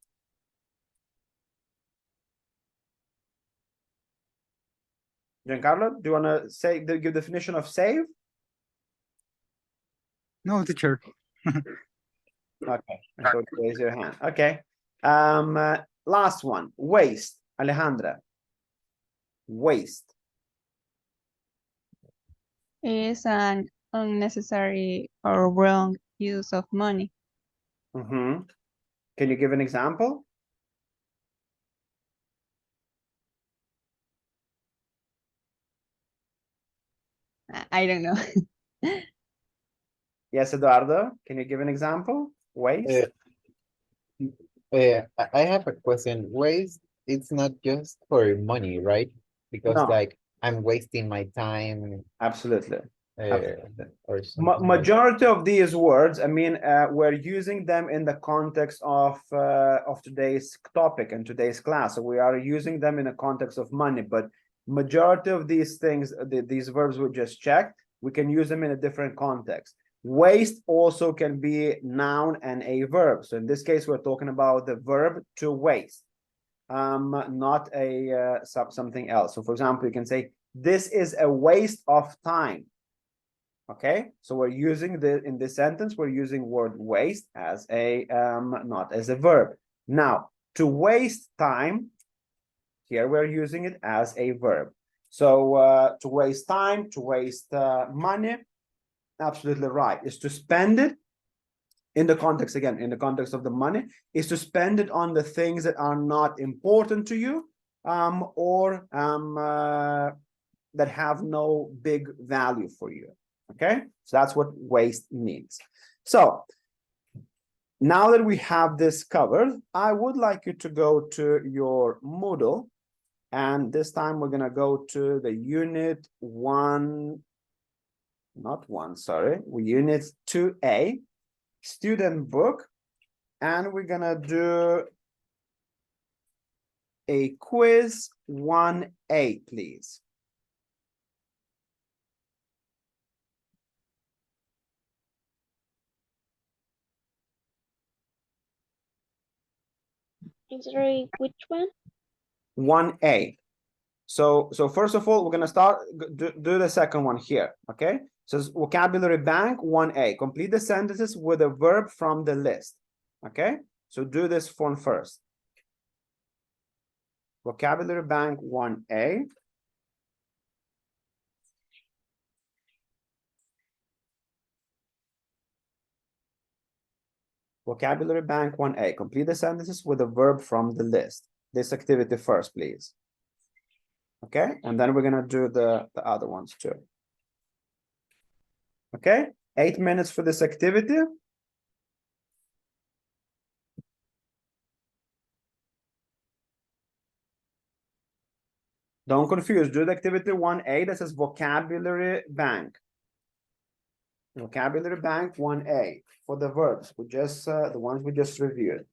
Giancarlo, do you want to say give definition of save? No, teacher. Okay, so raise your hand. Okay. Last one, waste. Alejandra. Waste. Is an unnecessary or wrong use of money. Can you give an example? I don't know. Yes, Eduardo, can you give an example? Waste? I have a question. Waste, it's not just for money, right? Because No. like I'm wasting my time. Absolutely. Or something Majority of these words, I mean, we're using them in the context of today's topic and today's class. So we are using them in the context of money, but majority of these things, these verbs we just checked, we can use them in a different context. Waste also can be noun and a verb. So in this case, we're talking about the verb to waste, not a something else. So for example, you can say, this is a waste of time. Okay, so we're using in this sentence, we're using word waste as a not as a verb. Now, to waste time, here we're using it as a verb. So to waste time, to waste money, absolutely right, is to spend it in the context, again, in the context of the money, is to spend it on the things that are not important to you, or that have no big value for you. Okay, so that's what waste means. So now that we have this covered, I would like you to go to your Moodle, and this time we're gonna go to the unit 1, not 1, sorry, unit 2A, student book, and we're gonna do a quiz 1A, please. Sorry, which one? 1A. So first of all, we're gonna start do the second one here. Okay. So vocabulary bank 1A. Complete the sentences with a verb from the list. Okay. So do this one first. Vocabulary bank 1A. Vocabulary bank 1A. Complete the sentences with a verb from the list. This activity first, please. Okay, and then we're gonna do the other ones too. Okay, 8 minutes for this activity. Don't confuse, do the activity 1A that says vocabulary bank. Vocabulary bank 1A for the verbs, we just the ones we just reviewed.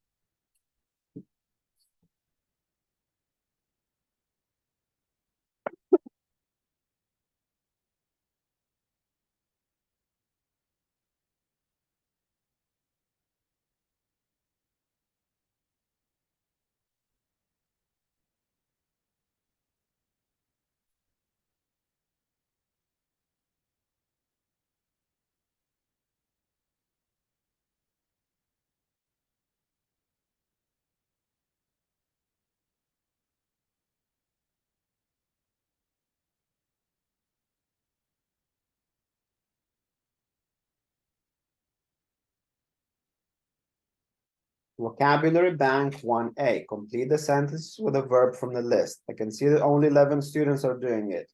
Vocabulary bank 1A. Complete the sentence with a verb from the list. I can see that only 11 students are doing it.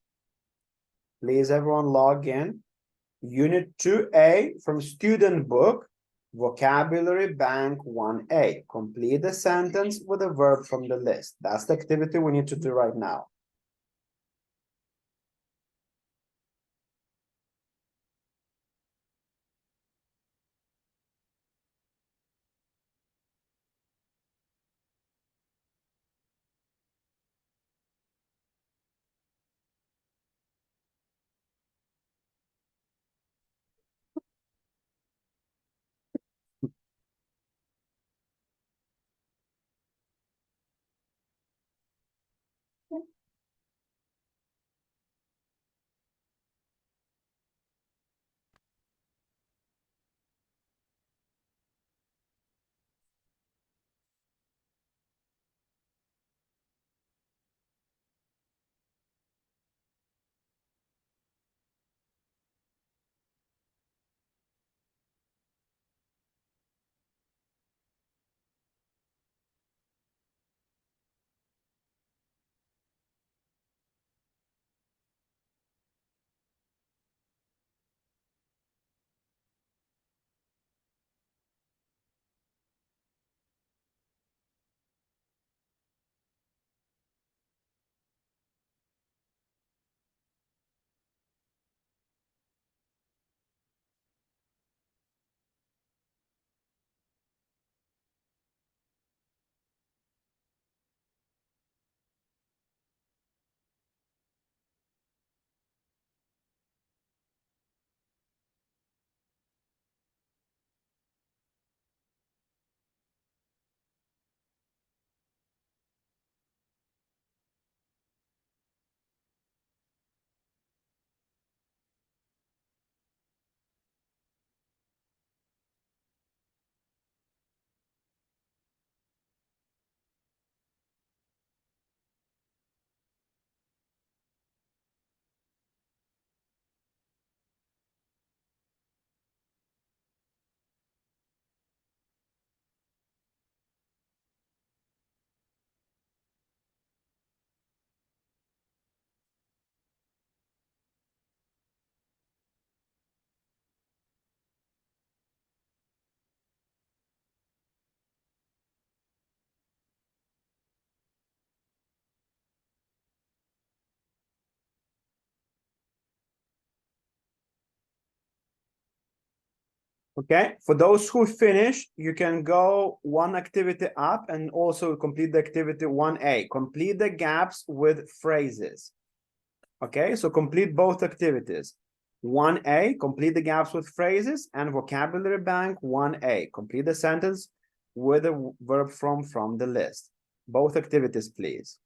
Please, everyone log in. Unit 2A from student book, vocabulary bank 1A. Complete the sentence with a verb from the list. That's the activity we need to do right now. Okay, for those who finish, you can go one activity up and also complete the activity 1A. Complete the gaps with phrases. Okay, so complete both activities. 1A, complete the gaps with phrases, and vocabulary bank 1A, complete the sentence with a verb from the list. Both activities, please.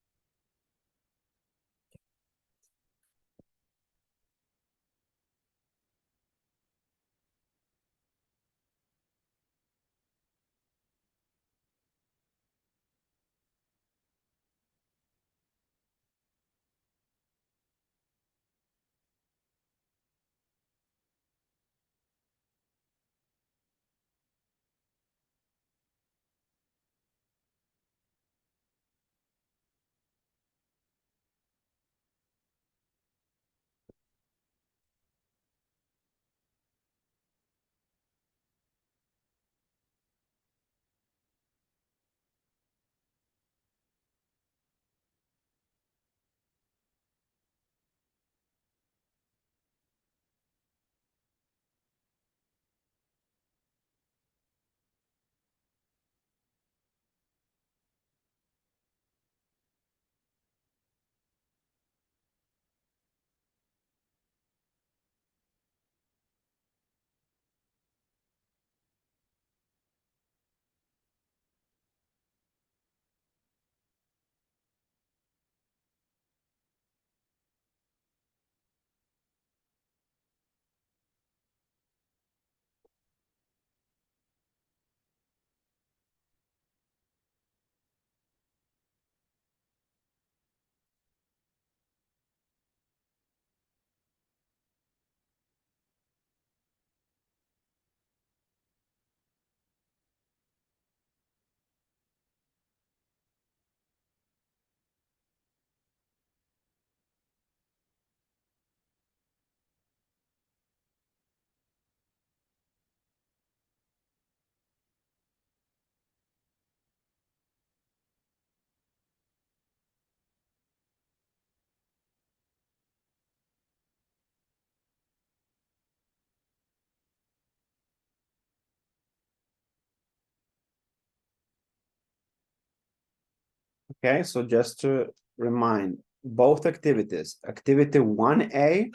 Okay, so just to remind, both activities, activity 1A,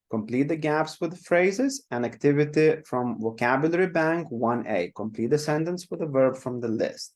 complete the gaps with phrases, and activity from vocabulary bank 1A, complete the sentence with a verb from the list.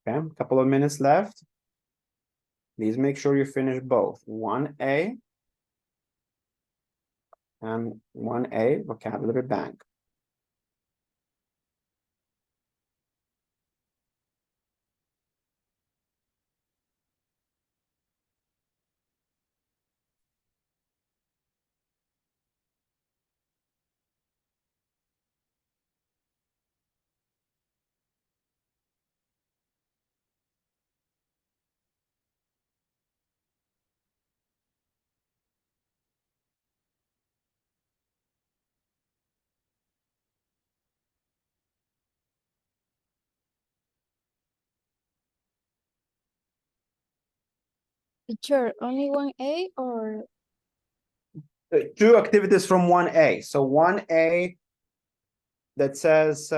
Okay, a couple of minutes left. Please make sure you finish both 1A and 1A vocabulary bank. Teacher, only 1A or? 2 activities from 1A. So 1A that says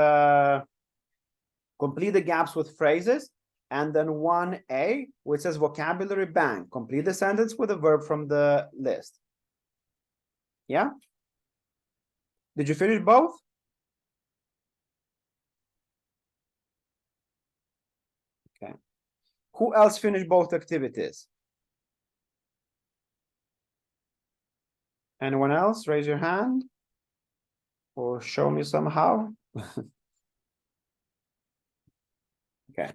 complete the gaps with phrases, and then 1A which says vocabulary bank. Complete the sentence with a verb from the list. Yeah? Did you finish both? Okay. Who else finished both activities? Anyone else? Raise your hand or show me somehow. Okay.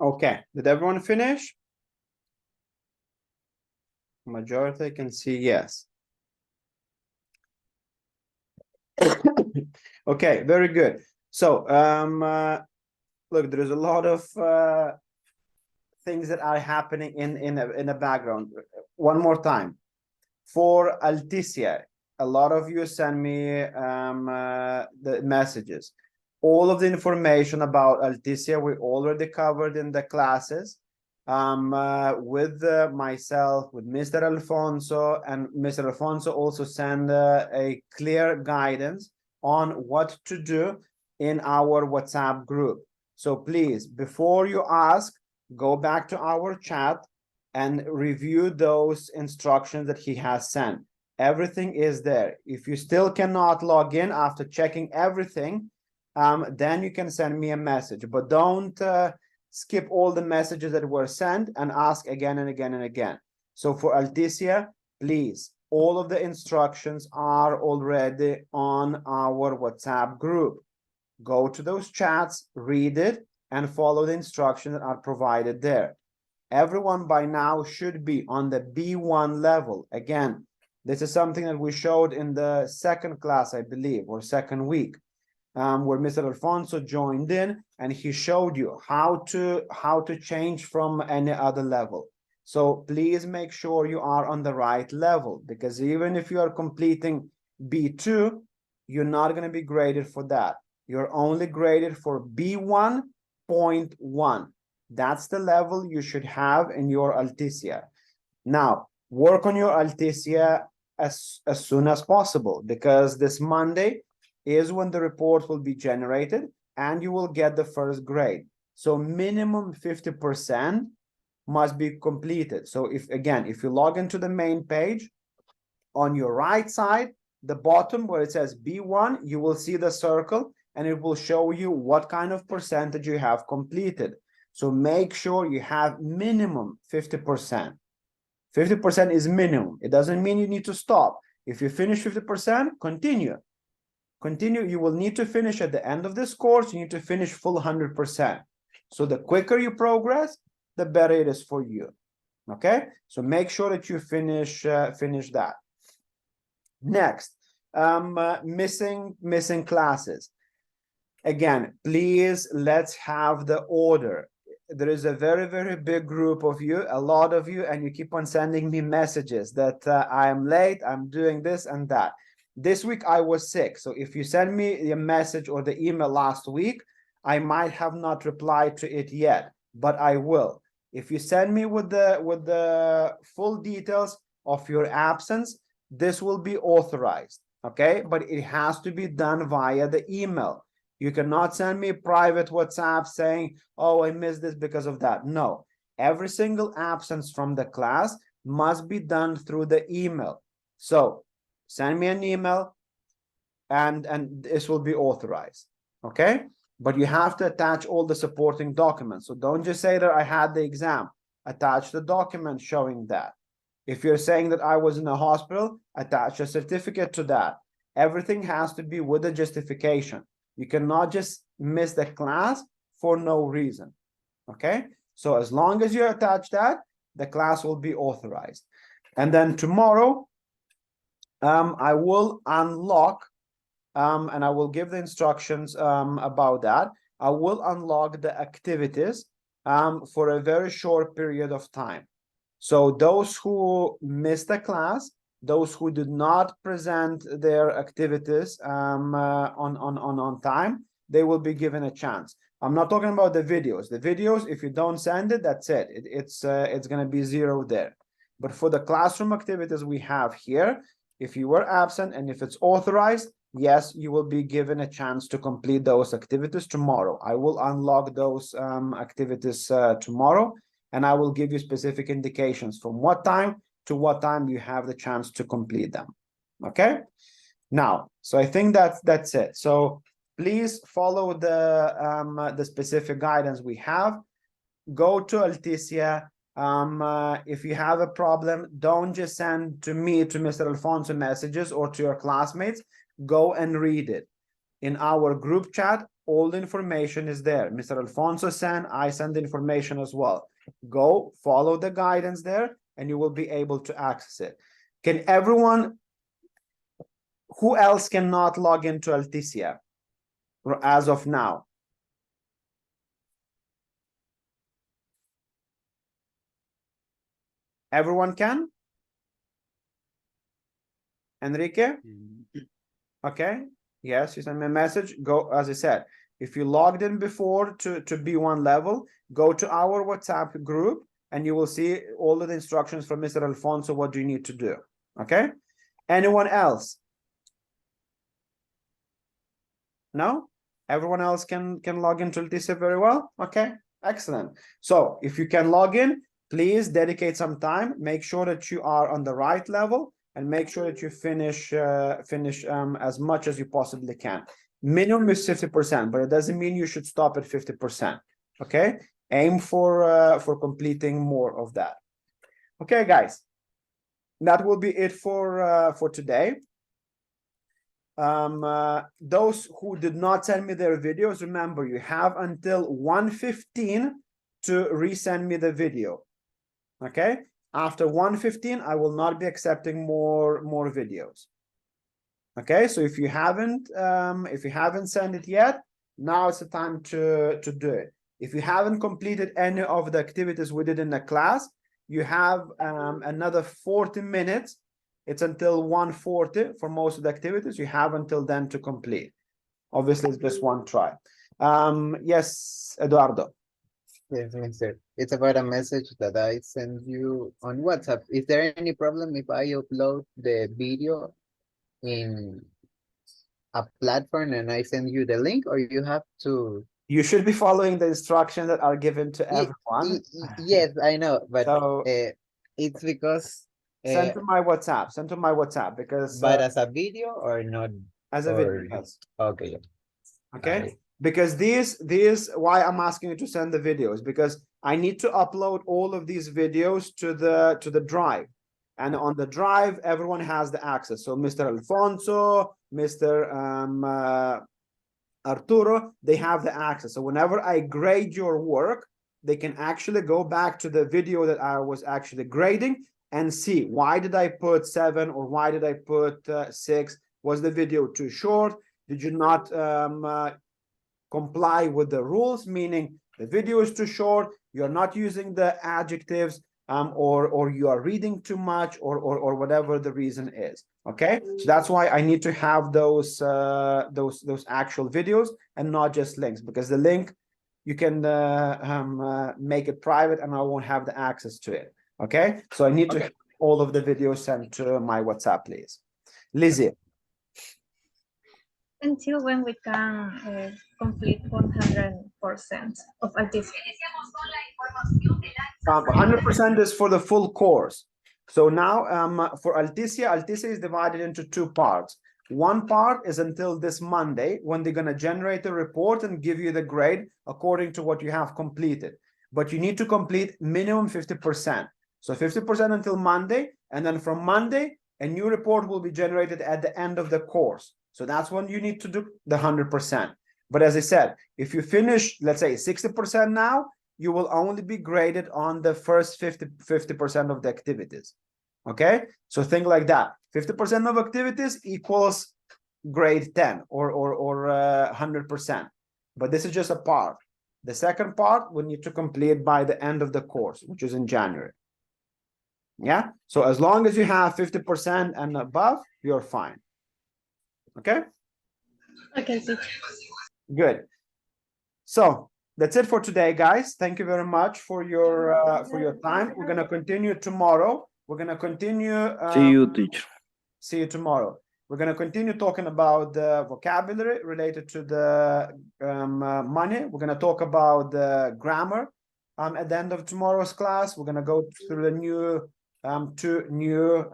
Okay, did everyone finish? Majority can see yes. Okay, very good. So, look, there is a lot of things that are happening in the background. One more time. For Alticia, a lot of you send me the messages. All of the information about Alticia we already covered in the classes with myself, with Mr. Alfonso, and Mr. Alfonso also send a clear guidance on what to do in our WhatsApp group. So please, before you ask, go back to our chat and review those instructions that he has sent. Everything is there. If you still cannot log in after checking everything, then you can send me a message, but don't skip all the messages that were sent and ask again and again and again. So for Alticia, please, all of the instructions are already on our WhatsApp group. Go to those chats, read it, and follow the instructions that are provided there. Everyone by now should be on the B1 level. Again, this is something that we showed in the second class, I believe, or second week, where Mr. Alfonso joined in and he showed you how to change from any other level. So please make sure you are on the right level, because even if you are completing B2, you're not going to be graded for that. You're only graded for B1.1. That's the level you should have in your Alticia. Now, work on your Alticia as soon as possible, because this Monday is when the report will be generated and you will get the first grade. So minimum 50% must be completed. So if you log into the main page, on your right side, the bottom where it says B1, you will see the circle and it will show you what kind of percentage you have completed. So make sure you have minimum 50%. 50% is minimum. It doesn't mean you need to stop. If you finish 50%, continue. Continue. You will need to finish at the end of this course. You need to finish full 100%. So the quicker you progress, the better it is for you. Okay? So make sure that you finish that. Next, missing classes. Again, please, let's have the order. There is a very, very big group of you, a lot of you, and you keep on sending me messages that I am late, I'm doing this and that. This week I was sick, so if you send me a message or the email last week, I might have not replied to it yet, but I will. If you send me with the full details of your absence, this will be authorized, okay? But it has to be done via the email. You cannot send me private WhatsApp saying, oh, I missed this because of that. No, every single absence from the class must be done through the email. So send me an email and this will be authorized, okay? But you have to attach all the supporting documents. So don't just say that I had the exam. Attach the document showing that. If you're saying that I was in a hospital, attach a certificate to that. Everything has to be with a justification. You cannot just miss the class for no reason, okay? So as long as you attach that, the class will be authorized. And then tomorrow, I will unlock, and I will give the instructions about that. I will unlock the activities for a very short period of time. So those who missed the class, those who did not present their activities on time, they will be given a chance. I'm not talking about the videos. The videos, if you don't send it, that's it. It's going to be zero there. But for the classroom activities we have here, if you were absent and if it's authorized, yes, you will be given a chance to complete those activities tomorrow. I will unlock those activities tomorrow, and I will give you specific indications from what time to what time you have the chance to complete them. Okay? Now, so I think that's it. So please follow the specific guidance we have. Go to Alticia. If you have a problem, don't just send to me, to Mr. Alfonso messages or to your classmates. Go and read it. In our group chat, all the information is there. Mr. Alfonso sent, I send the information as well. Go follow the guidance there and you will be able to access it. Can everyone, who else cannot log into Alticia as of now? Everyone can? Enrique? Okay. Yes, you sent me a message. Go, as I said, if you logged in before to B1 level, go to our WhatsApp group and you will see all of the instructions from Mr. Alfonso. What do you need to do? Okay. Anyone else? No? Everyone else can log into Alticia very well? Okay, excellent. So if you can log in, please dedicate some time. Make sure that you are on the right level and make sure that you finish as much as you possibly can. Minimum is 50%, but it doesn't mean you should stop at 50%. Okay, aim for completing more of that. Okay, guys, that will be it for today. Those who did not send me their videos, remember you have until 1:15 to resend me the video. Okay, after 1:15 I will not be accepting more videos. Okay, so if you haven't sent it yet, now it's the time to do it. If you haven't completed any of the activities we did in the class, you have another 40 minutes. It's until 1:40 for most of the activities. You have until then to complete. Obviously, it's just one try. Yes, Eduardo. Yes, mister. It's about a message that I send you on WhatsApp. Is there any problem if I upload the video in a platform and I send you the link, or you have to? You should be following the instructions that are given to everyone. Yes, I know, but so, it's because send to my WhatsApp. Send to my WhatsApp because. But as a video or not? As a video. Yes. Okay. Okay. Because these why I'm asking you to send the videos, because I need to upload all of these videos to the drive, and on the drive everyone has the access. So Mr. Alfonso, Mr. Arturo, they have the access. So whenever I grade your work, they can actually go back to the video that I was actually grading and see why did I put 7 or why did I put 6? Was the video too short? Did you not comply with the rules, meaning the video is too short, you're not using the adjectives, or you are reading too much, or whatever the reason is. Okay, so that's why I need to have those actual videos and not just links, because the link you can make it private and I won't have the access to it. Okay, so I need to have all of the videos sent to my WhatsApp, please. Lizzie. Until when we can complete 100% of Alticia? 100% is for the full course. So now for Alticia is divided into 2 parts. One part is until this Monday, when they're going to generate a report and give you the grade according to what you have completed. But you need to complete minimum 50%. So 50% until Monday, and then from Monday, a new report will be generated at the end of the course. So that's when you need to do the 100%. But as I said, if you finish, let's say 60% now, you will only be graded on the first 50% of the activities. Okay, so think like that. 50% of activities equals grade 10 or 100%. But this is just a part. The second part we need to complete by the end of the course, which is in January. Yeah, so as long as you have 50% and above, you're fine. Okay. Okay. Good. So that's it for today, guys. Thank you very much for your time. We're gonna continue tomorrow. We're gonna continue. See you, teacher. See you tomorrow. We're gonna continue talking about the vocabulary related to the money. We're gonna talk about the grammar. At the end of tomorrow's class, we're gonna go through the new 2 new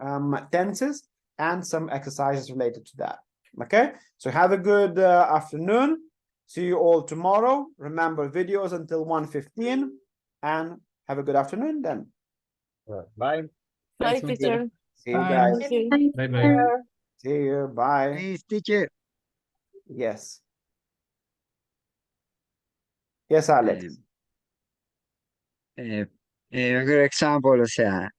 tenses and some exercises related to that. Okay, so have a good afternoon. See you all tomorrow. Remember, videos until 1:15, and have a good afternoon then. Bye. Bye, teacher. See you guys. Bye-bye. See you. Bye. Please, teacher. Yes. Yes, Alex. A good example, o sea,